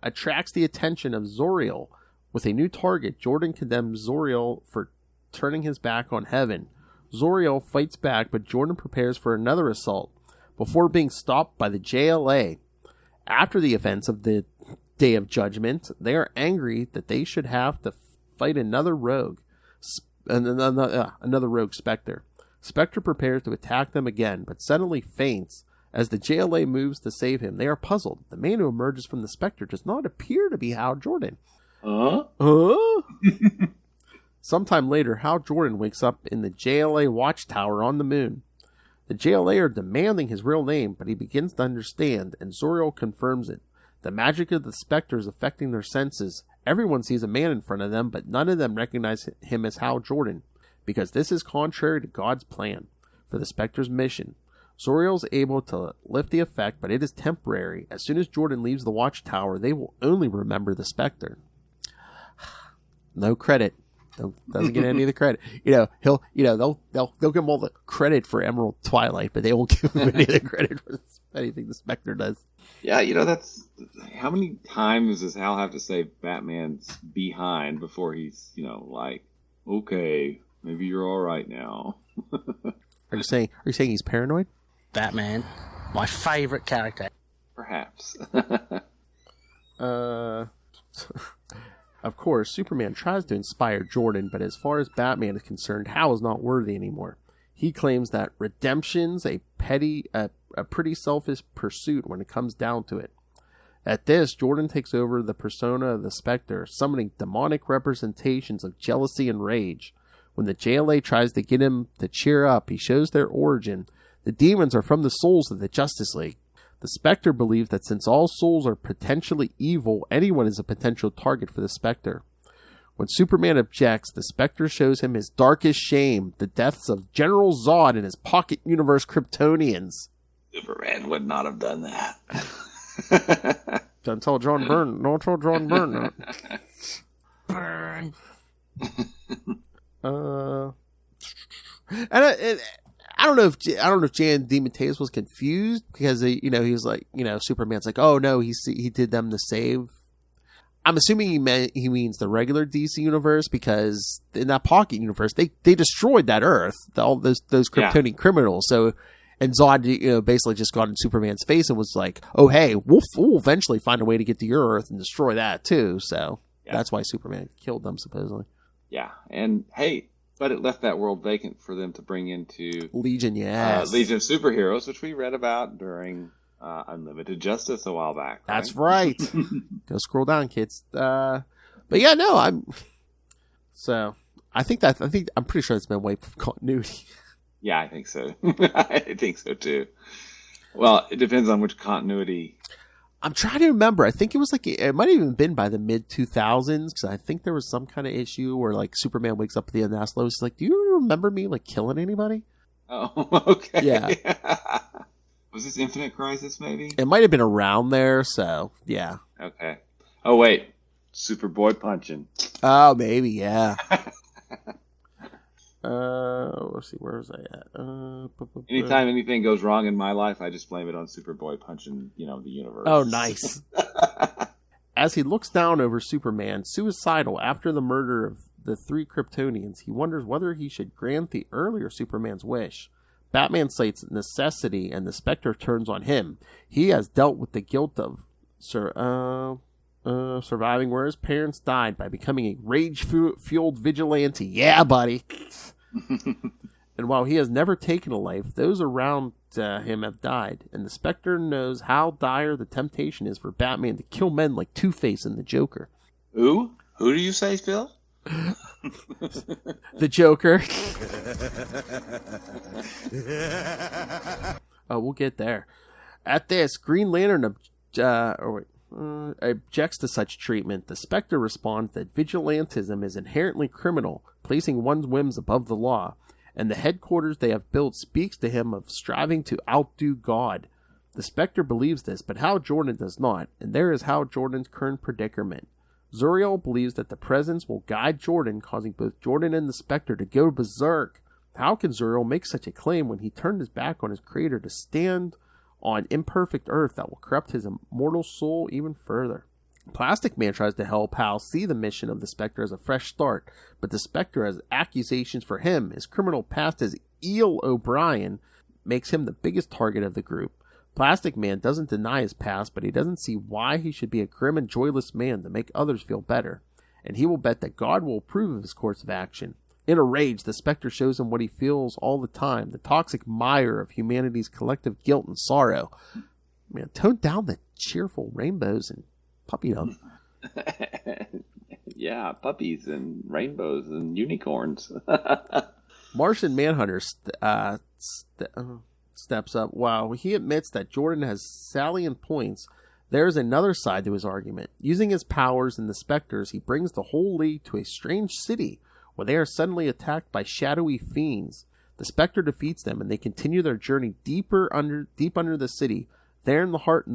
attracts the attention of Zoriel. With a new target, Jordan condemns Zoriel for turning his back on heaven. Zoriel fights back, but Jordan prepares for another assault, before being stopped by the JLA. After the events of the Day of Judgment, they are angry that they should have to fight another rogue Spectre. Spectre prepares to attack them again, but suddenly faints. As the JLA moves to save him, they are puzzled. The man who emerges from the Spectre does not appear to be Hal Jordan. Sometime later, Hal Jordan wakes up in the JLA watchtower on the moon. The JLA are demanding his real name, but he begins to understand, and Zoriel confirms it. The magic of the Spectre is affecting their senses. Everyone sees a man in front of them, but none of them recognize him as Hal Jordan, because this is contrary to God's plan for the Spectre's mission. Zoriel is able to lift the effect, but it is temporary. As soon as Jordan leaves the watchtower, they will only remember the Spectre. No credit. Doesn't get any of the credit. They'll give him all the credit for Emerald Twilight, but they won't give him any of the credit for anything the Spectre does. Yeah, that's how many times does Hal have to say Batman's behind before he's, like, okay, maybe you're all right now. Are you saying he's paranoid? Batman, my favorite character. Perhaps. Of course, Superman tries to inspire Jordan, but as far as Batman is concerned, Hal is not worthy anymore. He claims that redemption's a pretty selfish pursuit when it comes down to it. At this, Jordan takes over the persona of the Spectre, summoning demonic representations of jealousy and rage. When the JLA tries to get him to cheer up, he shows their origin. The demons are from the souls of the Justice League. The Spectre believes that since all souls are potentially evil, anyone is a potential target for the Spectre. When Superman objects, the Spectre shows him his darkest shame, the deaths of General Zod and his pocket universe Kryptonians. Superman would not have done that. Don't tell John Byrne. Don't tell John Byrne. Burn. I don't know if Jan DeMatteis was confused because he was like, Superman's like, oh no, he did them to save. I'm assuming he means the regular DC universe, because in that pocket universe they destroyed that Earth, all those Kryptonian criminals. So, and Zod basically just got in Superman's face and was like, oh hey, we'll eventually find a way to get to your Earth and destroy that too. So that's why Superman killed them supposedly. Yeah, and hey. But it left that world vacant for them to bring into Legion, yes. Legion of Superheroes, which we read about during Unlimited Justice a while back. Right? That's right. Go scroll down, kids. But yeah, no, I'm pretty sure it's been wiped from continuity. Yeah, I think so. I think so too. Well, it depends on which continuity. I'm trying to remember. I think it was it might have even been by the mid 2000s, because I think there was some kind of issue where Superman wakes up at the end of the Lois. He's like, do you remember me killing anybody? Oh, okay. Yeah. Was this Infinite Crisis maybe? It might have been around there, so yeah. Okay. Oh wait, Superboy punching. Oh, maybe, yeah. Let's see, where was I at? Anytime anything goes wrong in my life, I just blame it on Superboy punching, the universe. Oh, nice. As he looks down over Superman, suicidal after the murder of the 3 Kryptonians, he wonders whether he should grant the earlier Superman's wish. Batman cites necessity, and the Spectre turns on him. He has dealt with the guilt of surviving where his parents died by becoming a rage-fueled vigilante. Yeah, buddy. And while he has never taken a life, those around him have died, and the Spectre knows how dire the temptation is for Batman to kill men like Two-Face and the Joker. Who? Who do you say, Phil? The Joker. Oh, we'll get there. At this, Green Lantern objects to such treatment. The Spectre responds that vigilantism is inherently criminal, placing one's whims above the law, and the headquarters they have built speaks to him of striving to outdo God. The Spectre believes this, but Hal Jordan does not, and there is Hal Jordan's current predicament. Zuriel believes that the presence will guide Jordan, causing both Jordan and the Spectre to go berserk. How can Zuriel make such a claim when he turned his back on his creator to stand on imperfect earth that will corrupt his immortal soul even further? Plastic Man tries to help Hal see the mission of the Spectre as a fresh start, but the Spectre has accusations for him. His criminal past as Eel O'Brien makes him the biggest target of the group. Plastic Man doesn't deny his past, but he doesn't see why he should be a grim and joyless man to make others feel better, and he will bet that God will approve of his course of action. In a rage, the Spectre shows him what he feels all the time, the toxic mire of humanity's collective guilt and sorrow. Man, tone down the cheerful rainbows and puppydom. Yeah, puppies and rainbows and unicorns. Martian Manhunter steps up. While he admits that Jordan has salient points, there is another side to his argument. Using his powers and the Spectres, he brings the whole League to a strange city where they are suddenly attacked by shadowy fiends. The Spectre defeats them, and they continue their journey deep under the city. There in the heart of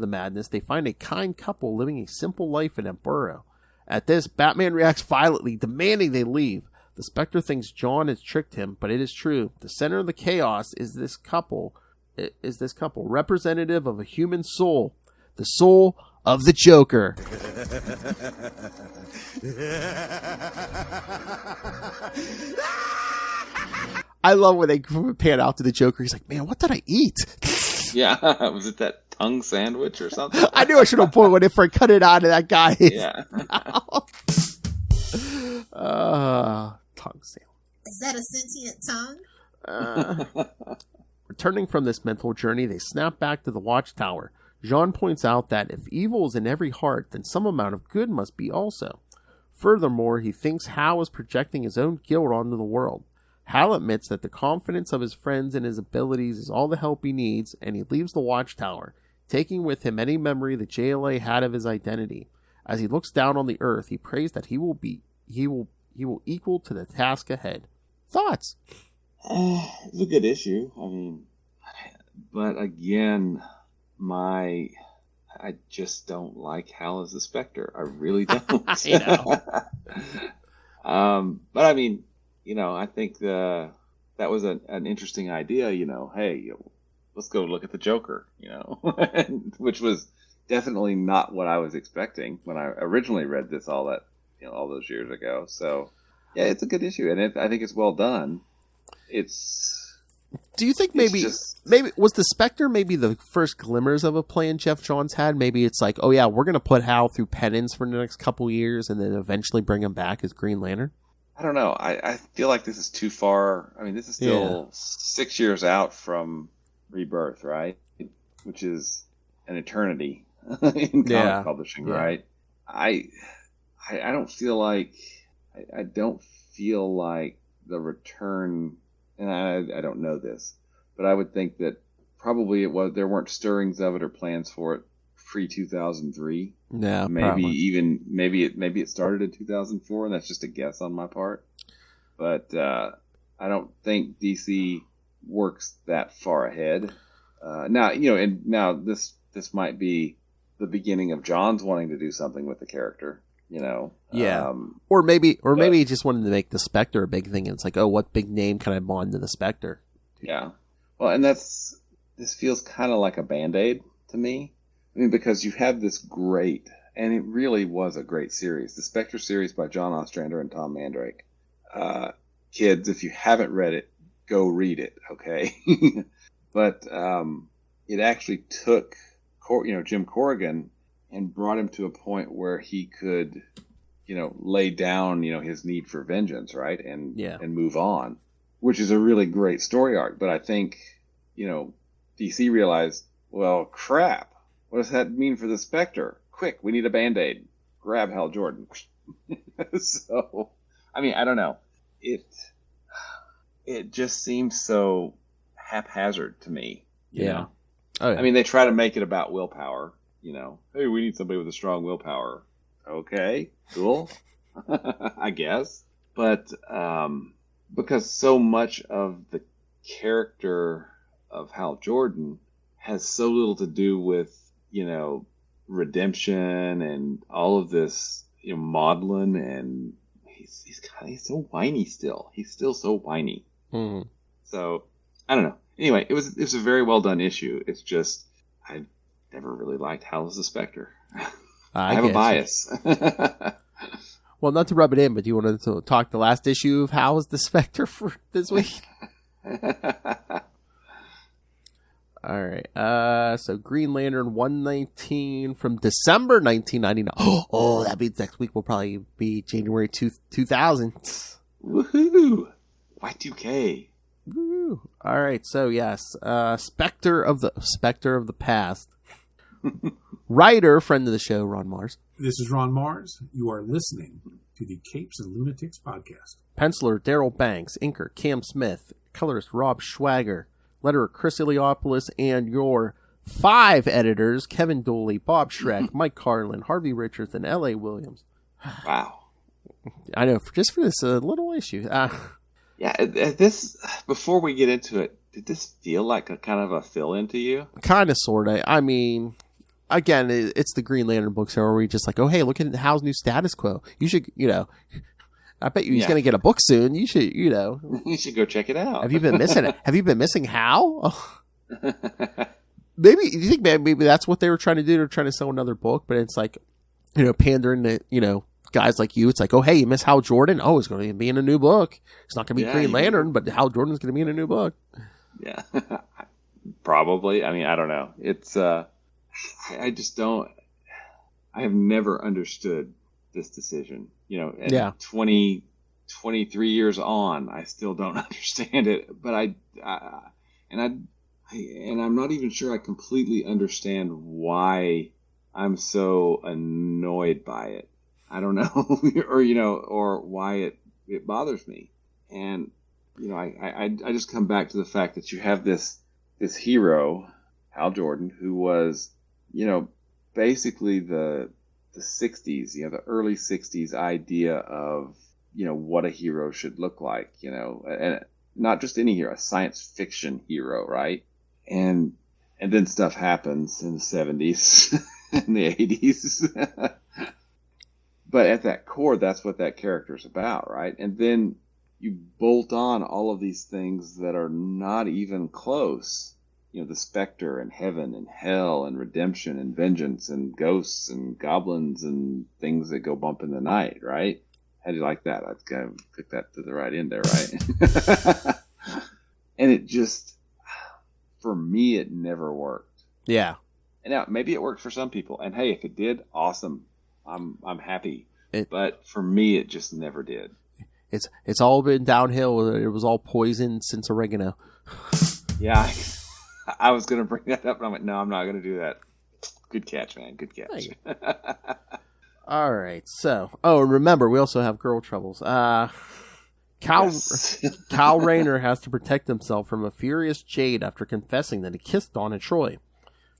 the madness, they find a kind couple living a simple life in a burrow. At this, Batman reacts violently, demanding they leave. The Spectre thinks John has tricked him, but it is true. The center of the chaos is this couple, representative of a human soul, the soul of the Joker. I love when they pan out to the Joker. He's like, man, what did I eat? Yeah, was it that tongue sandwich or something? I knew I should have poured one if I cut it out of that guy. Yeah. Tongue sandwich. Is that a sentient tongue? Returning from this mental journey, they snap back to the watchtower. Jean points out that if evil is in every heart, then some amount of good must be also. Furthermore, he thinks Hal is projecting his own guilt onto the world. Hal admits that the confidence of his friends in his abilities is all the help he needs, and he leaves the watchtower, taking with him any memory the JLA had of his identity. As he looks down on the earth, he prays that he will equal to the task ahead. Thoughts? It's a good issue. I mean, but again, I just don't like Hal as the Spectre. I really don't. I know. But I mean, I think that was an interesting idea. Hey, let's go look at the Joker. Which was definitely not what I was expecting when I originally read this all those years ago. So yeah, it's a good issue, and I think it's well done. Do you think maybe was the Spectre maybe the first glimmers of a plan Jeff Johns had? Maybe it's like, oh yeah, we're going to put Hal through penance for the next couple years and then eventually bring him back as Green Lantern? I don't know. I feel like this is too far. I mean, this is still 6 years out from Rebirth, right? Which is an eternity in comic publishing, right? I don't feel like the return, and I don't know this, but I would think that probably there weren't stirrings of it or plans for it pre-2003. Yeah, maybe it started in 2004, and that's just a guess on my part. But I don't think DC works that far ahead. Now this might be the beginning of John's wanting to do something with the character. Or maybe he just wanted to make the Spectre a big thing. And it's like, oh, what big name can I bond to the Spectre? Yeah. Well, and this feels kind of like a Band-Aid to me. I mean, because you have this great, and it really was a great series, the Spectre series by John Ostrander and Tom Mandrake. Kids, if you haven't read it, go read it, okay? But it actually took, Jim Corrigan and brought him to a point where he could lay down, his need for vengeance, right? And Yeah. and move on, which is a really great story arc. But I think, DC realized, well, crap, what does that mean for the Spectre? Quick, we need a Band-Aid. Grab Hal Jordan. So, I mean, I don't know. It just seems so haphazard to me. You know? Oh, yeah. I mean, they try to make it about willpower. Hey, we need somebody with a strong willpower. Okay, cool. I guess. But because so much of the character of Hal Jordan has so little to do with, redemption and all of this, maudlin, and he's so whiny still. He's still so whiny. Mm-hmm. So, I don't know. Anyway, it was a very well done issue. It's just, I never really liked Hal as the Spectre. I have a bias. Well, not to rub it in, but do you want to talk the last issue of Hal as the Spectre for this week? All right. So Green Lantern 119 from December 1999. Oh, that means next week will probably be January 2000. Woohoo! Y2K. Woo. All right. So yes, Spectre of the past. Writer, friend of the show, Ron Mars. This is Ron Mars. You are listening to the Capes and Lunatics podcast. Penciler Daryl Banks, inker Cam Smith, colorist Rob Schwager, letterer Chris Iliopoulos, and your 5 editors, Kevin Dooley, Bob Schreck, Mike Carlin, Harvey Richards, and L.A. Williams. Wow. I know, just for this little issue. Yeah, this, before we get into it, did this feel like a kind of a fill-in to you? Kind of, sort of. I mean, again, it's the Green Lantern books where we just like, oh, hey, look at Hal's new status quo. You should, I bet you he's going to get a book soon. You should, You should go check it out. Have you been missing it? Have you been missing Hal? Oh. Maybe, do you think maybe that's what they were trying to do? They're trying to sell another book, but it's like, pandering to, guys like you. It's like, oh, hey, you miss Hal Jordan? Oh, it's going to be in a new book. It's not going to be Green Lantern, but Hal Jordan's going to be in a new book. Yeah. Probably. I mean, I don't know. It's, I just don't, I have never understood this decision, and 23 years on, I still don't understand it, but I'm not even sure I completely understand why I'm so annoyed by it. I don't know, or why it bothers me. And, I just come back to the fact that you have this hero, Hal Jordan, who was, basically the 60s, the early 60s idea of, what a hero should look like, and not just any hero, a science fiction hero, right? And then stuff happens in the 70s and the 80s. But at that core, that's what that character is about, right? And then you bolt on all of these things that are not even close. The Spectre and heaven and hell and redemption and vengeance and ghosts and goblins and things that go bump in the night, right? How do you like that? I've kind of picked that to the right end there, right? And it just, for me, it never worked. Yeah. And now, maybe it worked for some people. And hey, if it did, awesome. I'm happy. But for me, it just never did. It's all been downhill. It was all poisoned since oregano. Yeah. I was going to bring that up, and I'm like, no, I'm not going to do that. Good catch, man. Good catch. All right. So, remember, we also have girl troubles. Cal Rayner has to protect himself from a furious Jade after confessing that he kissed Donna Troy.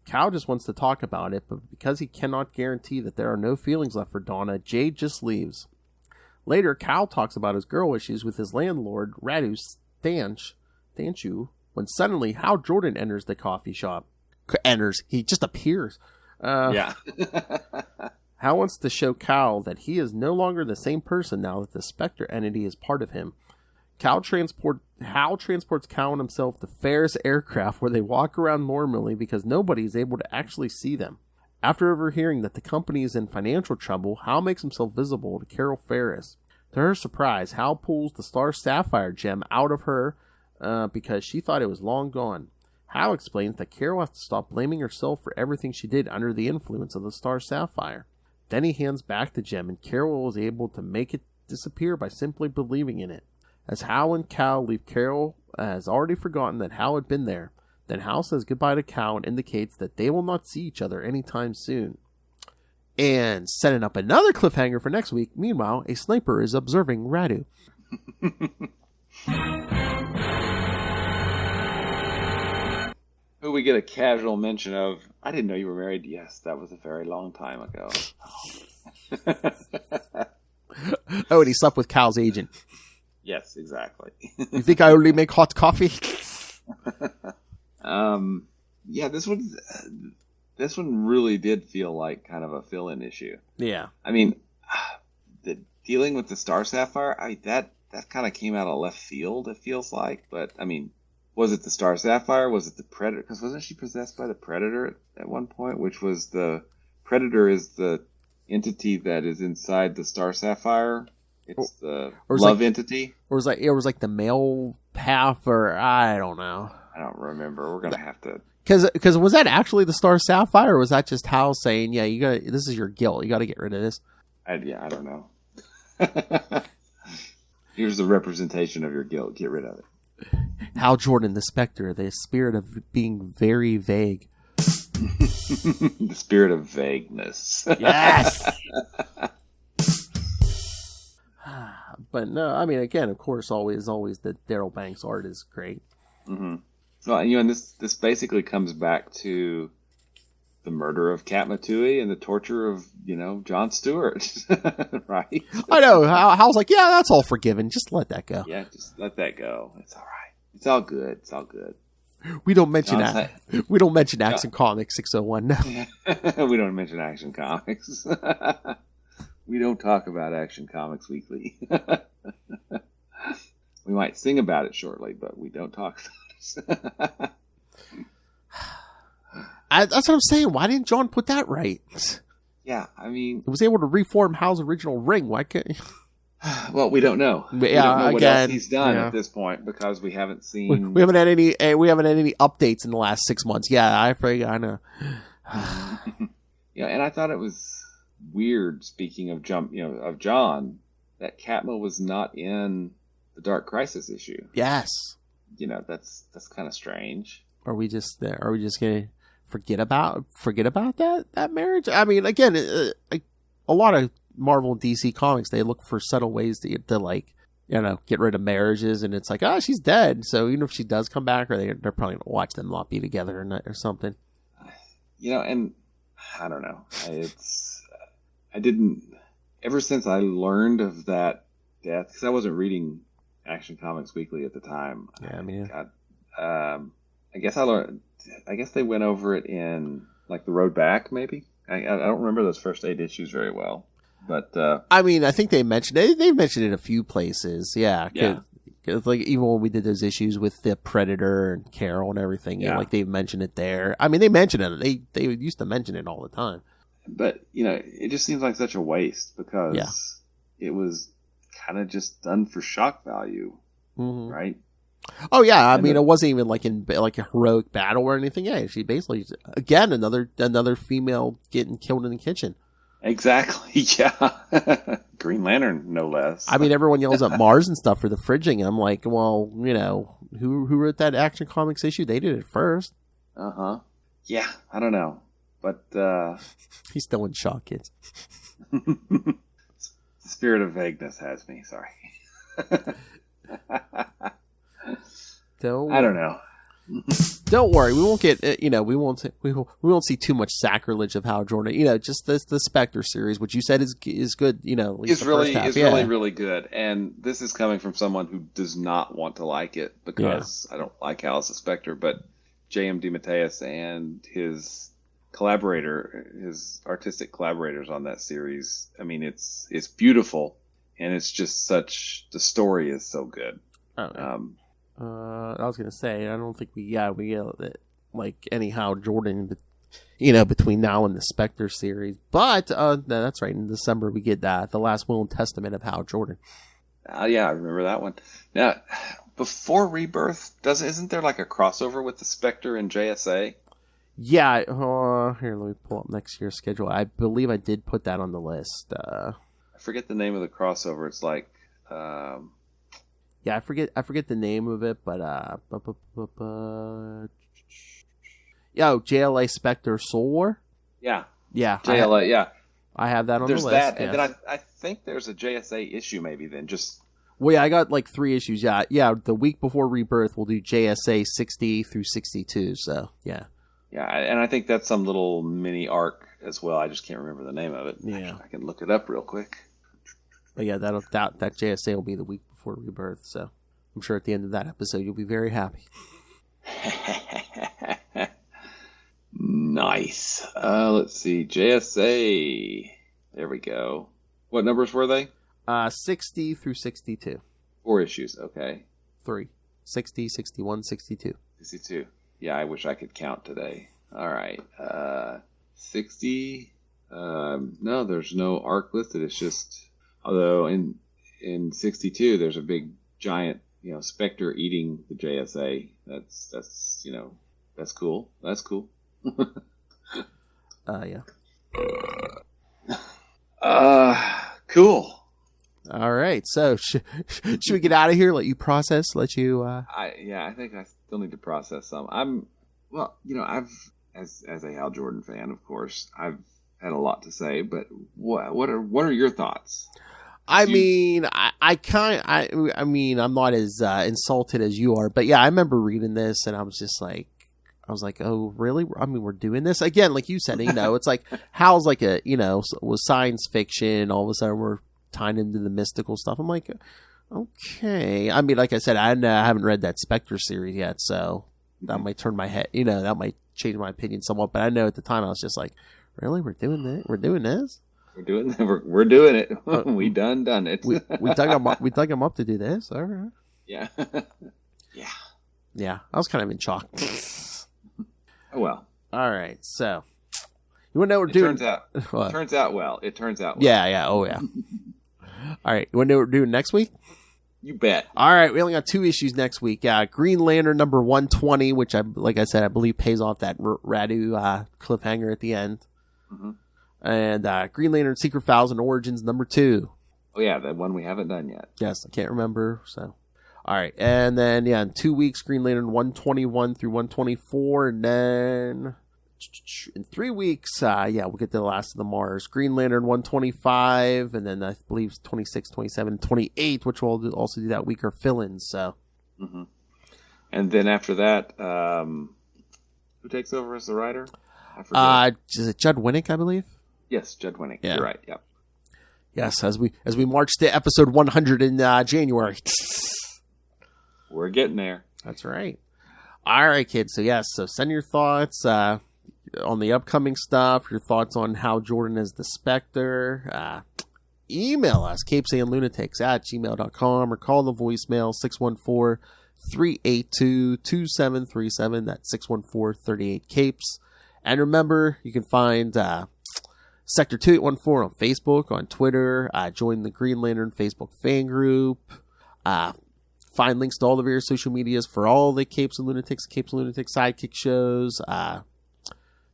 Cal just wants to talk about it, but because he cannot guarantee that there are no feelings left for Donna, Jade just leaves. Later, Cal talks about his girl issues with his landlord, Radu Stanchu, when suddenly Hal Jordan enters the coffee shop. He just appears. Yeah. Hal wants to show Cal that he is no longer the same person now that the Spectre entity is part of him. Hal transports Cal and himself to Ferris aircraft where they walk around normally because nobody is able to actually see them. After overhearing that the company is in financial trouble, Hal makes himself visible to Carol Ferris. To her surprise, Hal pulls the Star Sapphire gem out of her because she thought it was long gone. Hal explains that Carol has to stop blaming herself for everything she did under the influence of the Star Sapphire. Then he hands back the gem, and Carol is able to make it disappear by simply believing in it. As Hal and Cal leave, Carol has already forgotten that Hal had been there. Then Hal says goodbye to Cal and indicates that they will not see each other anytime soon. And setting up another cliffhanger for next week, meanwhile, a sniper is observing Radu. Who we get a casual mention of, I didn't know you were married. Yes, that was a very long time ago. Oh, and he slept with Cal's agent. Yes, exactly. You think I only make hot coffee? Yeah, this one really did feel like kind of a fill-in issue. Yeah. I mean, dealing with the Star Sapphire, that kind of came out of left field, it feels like. But, I mean, was it the Star Sapphire? Was it the Predator? Because wasn't she possessed by the Predator at one point? Which was the Predator is the entity that is inside the Star Sapphire. It's the love entity. Or it was like the male half, or I don't know. I don't remember. We're gonna have to. Because was that actually the Star Sapphire, or was that just Hal saying, "Yeah, you got this is your guilt. You got to get rid of this." I don't know. Here's the representation of your guilt. Get rid of it. Hal Jordan, the Spectre, the spirit of being very vague. The spirit of vagueness. Yes. But no, I mean, again, of course, always the Daryl Banks art is great. Mm-hmm. Well, and this basically comes back to the murder of Kat Matui and the torture of Jon Stewart, right? I know. Hal's like, yeah, that's all forgiven. Just let that go. Yeah, just let that go. It's all right. It's all good. It's all good. We don't mention that. We don't mention Action Comics 601. No. We don't mention Action Comics. We don't talk about Action Comics Weekly. We might sing about it shortly, but we don't talk about it. That's what I'm saying. Why didn't John put that right? Yeah, I mean... He was able to reform Hal's original ring. Why can't... Well, we don't know. But we don't know what else he's done at this point because we haven't seen... We haven't had any updates in the last 6 months. Yeah, I know. Yeah, and I thought it was weird, speaking of John, that Katma was not in the Dark Crisis issue. Yes. That's kind of strange. Are we just gonna forget about that marriage? I mean, again, a lot of Marvel and DC comics, they look for subtle ways to get rid of marriages, and it's like, oh, she's dead. So even if she does come back, or they're probably gonna watch them not be together or something. And I don't know. I didn't ever since I learned of that death, because I wasn't reading Action Comics Weekly at the time. Yeah, I mean, I guess I learned. I guess they went over it in like The Road Back, maybe. I don't remember those first 8 issues very well, but I mean, I think they mentioned it. They've mentioned it a few places. Yeah. Cause like even when we did those issues with the Predator and Carol and everything, they've mentioned it there. I mean, they mentioned it. They used to mention it all the time. But it just seems like such a waste because it was kind of just done for shock value, right? Oh yeah, I mean, it wasn't even like in like a heroic battle or anything. Yeah, she basically again another female getting killed in the kitchen. Exactly. Yeah, Green Lantern, no less. I mean, everyone yells at Mars and stuff for the fridging. I'm like, well, who wrote that Action Comics issue? They did it first. Yeah, I don't know, but he's still in shock, kids. The spirit of vagueness has me. Sorry. I don't know. Don't worry, we won't get we won't see too much sacrilege of Hal Jordan. Just the Spectre series, which you said is good. It's really good, and this is coming from someone who does not want to like it because I don't like Hal as a Spectre, but J.M. DeMatteis and his artistic collaborators on that series. I mean, it's beautiful, and it's just the story is so good. I was gonna say, I don't think we get like any Hal Jordan, between now and the Spectre series. But that's right. In December, we get the Last Will and Testament of Hal Jordan. Yeah, I remember that one. Now, before Rebirth, isn't there like a crossover with the Spectre and JSA? Yeah, here, let me pull up next year's schedule. I believe I did put that on the list. I forget the name of the crossover. It's like, yeah, I forget the name of it, but JLA Spectre Soul War. Yeah, JLA. Yeah, I have that on the list. There's that, yes. and then I think there's a JSA issue maybe. Then just. Well, yeah, I got like 3 issues. Yeah. The week before Rebirth, we'll do JSA 60 through 62. So yeah. Yeah, and I think that's some little mini arc as well. I just can't remember the name of it. Yeah, I can look it up real quick. But yeah, that JSA will be the week before Rebirth. So I'm sure at the end of that episode, you'll be very happy. Nice. Let's see, JSA. There we go. What numbers were they? 60 through 62. 4 issues. Okay. 3. 60, 61, 62. 62. Yeah, I wish I could count today. All right. 60. No, there's no arc listed. It's just, although in 62 there's a big giant, Spectre eating the JSA. That's that's cool. That's cool. Yeah. Cool. All right. So should we get out of here? Let you process. Let you. I think I still need to process some. I've as a Hal Jordan fan, of course, I've had a lot to say. But what are your thoughts? I mean, I'm not as insulted as you are, but yeah, I remember reading this and I was like, oh, really? I mean, we're doing this again, like you said. It's like Hal's like was science fiction. All of a sudden, we're tying into the mystical stuff. I'm like, okay. I mean, like I said, I haven't read that Spectre series yet, so that might turn my head. That might change my opinion somewhat. But I know at the time I was just like, really, we're doing this? We're doing this? We're doing it. We done it. we dug him up to do this. All right. Yeah. Yeah. I was kind of in shock. Oh well. All right. So you want to know what we're doing? Turns out well. It turns out well. Yeah. Oh yeah. All right. You want to know what we're doing next week? You bet. All right. We only got 2 issues next week. Green Lantern number 120, which like I said, I believe pays off that Radu cliffhanger at the end. Mm-hmm. And Green Lantern Secret Files and Origins number 2. Oh yeah, that one we haven't done yet. Yes, I can't remember. So, all right, and then in 2 weeks, Green Lantern 121 through 124, and then in 3 weeks, we'll get to the Last of the Mars. Green Lantern 125, and then I believe 26, 27, and 28, which we'll also do that week, are fill-ins. So, mm-hmm. And then after that, who takes over as the writer? I forget. Is it Judd Winnick, I believe? Yes, Judd Winnick. Yeah. You're right. Yep. Yes, as we march to episode 100 in January. We're getting there. That's right. All right, kids. So send your thoughts on the upcoming stuff, your thoughts on Hal Jordan as the Spectre. Email us, CapesandLunatics@gmail.com, or call the voicemail 614-382-2737. That's 614-38-CAPES. And remember, you can find Sector 2814 on Facebook, on Twitter. Join the Green Lantern Facebook fan group. Find links to all the various social medias for all the Capes and Lunatics Sidekick shows. The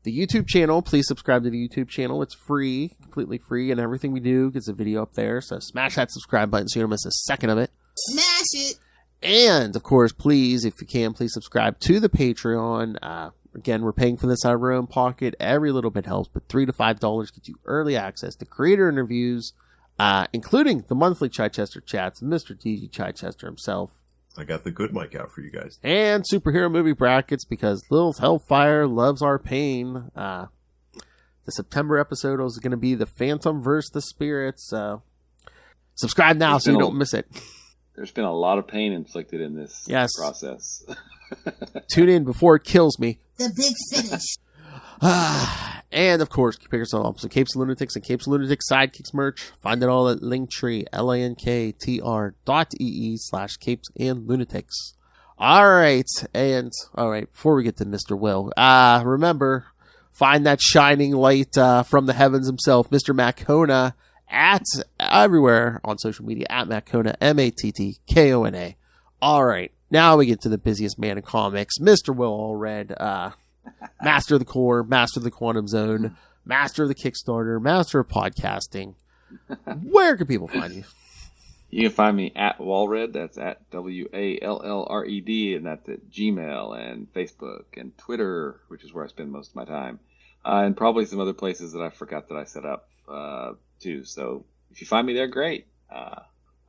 YouTube channel, please subscribe to the YouTube channel. It's free, completely free, and everything we do gets a video up there. So smash that subscribe button so you don't miss a second of it. Smash it! And, of course, please, if you can, please subscribe to the Patreon. Again, we're paying for this out of our own pocket. Every little bit helps, but $3 to $5 gets you early access to creator interviews, including the monthly Chichester chats, Mr. DG Chichester himself. I got the good mic out for you guys. And superhero movie brackets, because Lilith Hellfire loves our pain. The September episode is going to be the Phantom versus the Spirits. So subscribe now so you don't miss it. There's been a lot of pain inflicted in this process. Tune in before it kills me. The big finish. And, of course, pick yourself up some Capes and Lunatics and Capes and Lunatics Sidekicks merch. Find it all at Linktree, linktr.ee/Capes and Lunatics. All right. And, before we get to Mr. Will, remember, find that shining light from the heavens himself, Mr. Mackona, at everywhere on social media, at Mackona, MATTKONA. All right. Now we get to the busiest man in comics, Mr. Will Allred. Master of the Core, Master of the Quantum Zone, Master of the Kickstarter, Master of Podcasting. Where can people find you? You can find me at Walred. That's at WALLRED, and that's at Gmail and Facebook and Twitter, which is where I spend most of my time, and probably some other places that I forgot that I set up too. So if you find me there, great.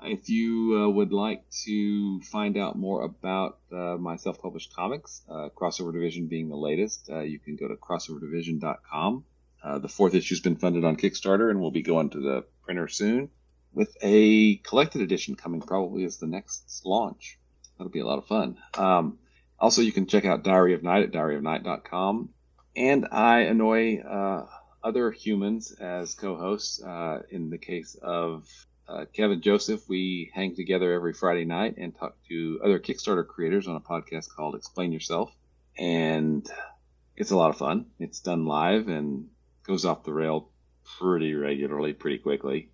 If you would like to find out more about my self-published comics, Crossover Division being the latest, you can go to crossoverdivision.com. The 4th issue's been funded on Kickstarter and will be going to the printer soon, with a collected edition coming probably as the next launch. That'll be a lot of fun. Also, you can check out Diary of Night at diaryofnight.com. And I annoy other humans as co-hosts. In the case of Kevin Joseph, we hang together every Friday night and talk to other Kickstarter creators on a podcast called Explain Yourself. And it's a lot of fun. It's done live and goes off the rail pretty regularly, pretty quickly.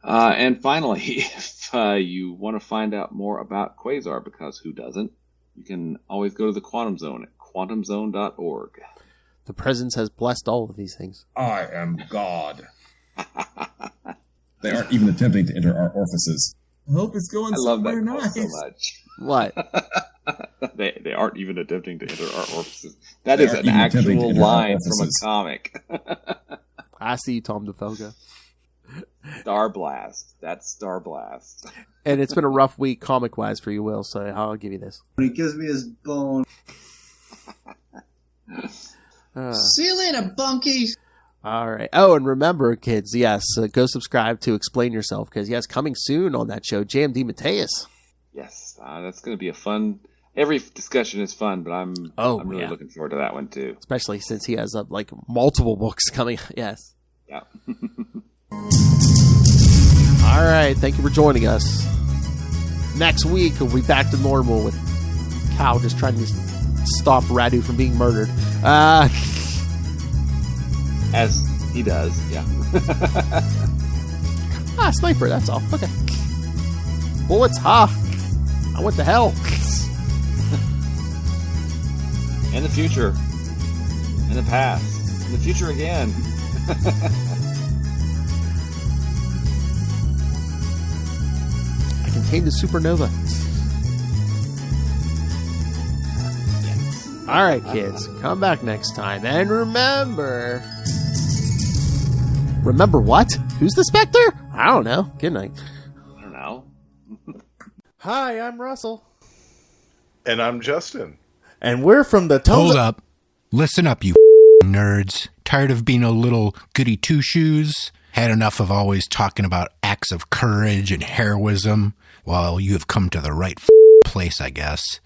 And finally, if you want to find out more about Quasar, because who doesn't, you can always go to the Quantum Zone at quantumzone.org. The presence has blessed all of these things. I am God. They aren't even attempting to enter our orifices. I hope it's going somewhere nice. So much. What? They aren't even attempting to enter our orifices. That is an actual line from a comic. I see you, Tom DeFalco. Star Blast. That's Star Blast. And it's been a rough week comic-wise for you, Will, so I'll give you this. He gives me his bone. See you later, bunkies. All right. Oh, and remember, kids, yes, go subscribe to Explain Yourself, because, yes, coming soon on that show, JMD Mateus. Yes, that's going to be a fun... Every discussion is fun, but I'm really looking forward to that one, too. Especially since he has, multiple books coming. Yes. Yeah. All right. Thank you for joining us. Next week, we'll be back to normal with Cal just trying to stop Radu from being murdered. As he does, yeah. Sniper, that's all. Okay. Bullets, I went to hell. In the future. In the past. In the future again. I contained a supernova. All right, kids. Come back next time. And remember... Remember what? Who's the Spectre? I don't know. Good night. I don't know. Hi, I'm Russell. And I'm Justin. And we're from the... Hold up. Listen up, you nerds. Tired of being a little goody two-shoes? Had enough of always talking about acts of courage and heroism? Well, you have come to the right place, I guess.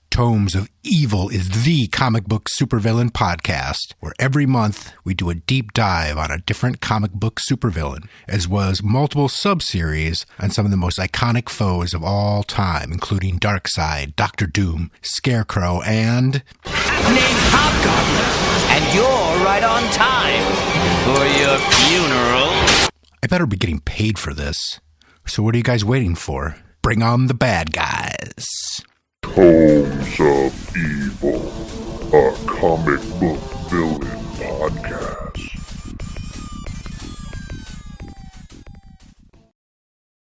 Tomes of Evil is the comic book supervillain podcast, where every month we do a deep dive on a different comic book supervillain, as well as multiple sub-series on some of the most iconic foes of all time, including Darkseid, Doctor Doom, Scarecrow, and... Named Hobgoblin, and you're right on time for your funeral. I better be getting paid for this. So what are you guys waiting for? Bring on the bad guys. Tomes of Evil, a comic book villain podcast.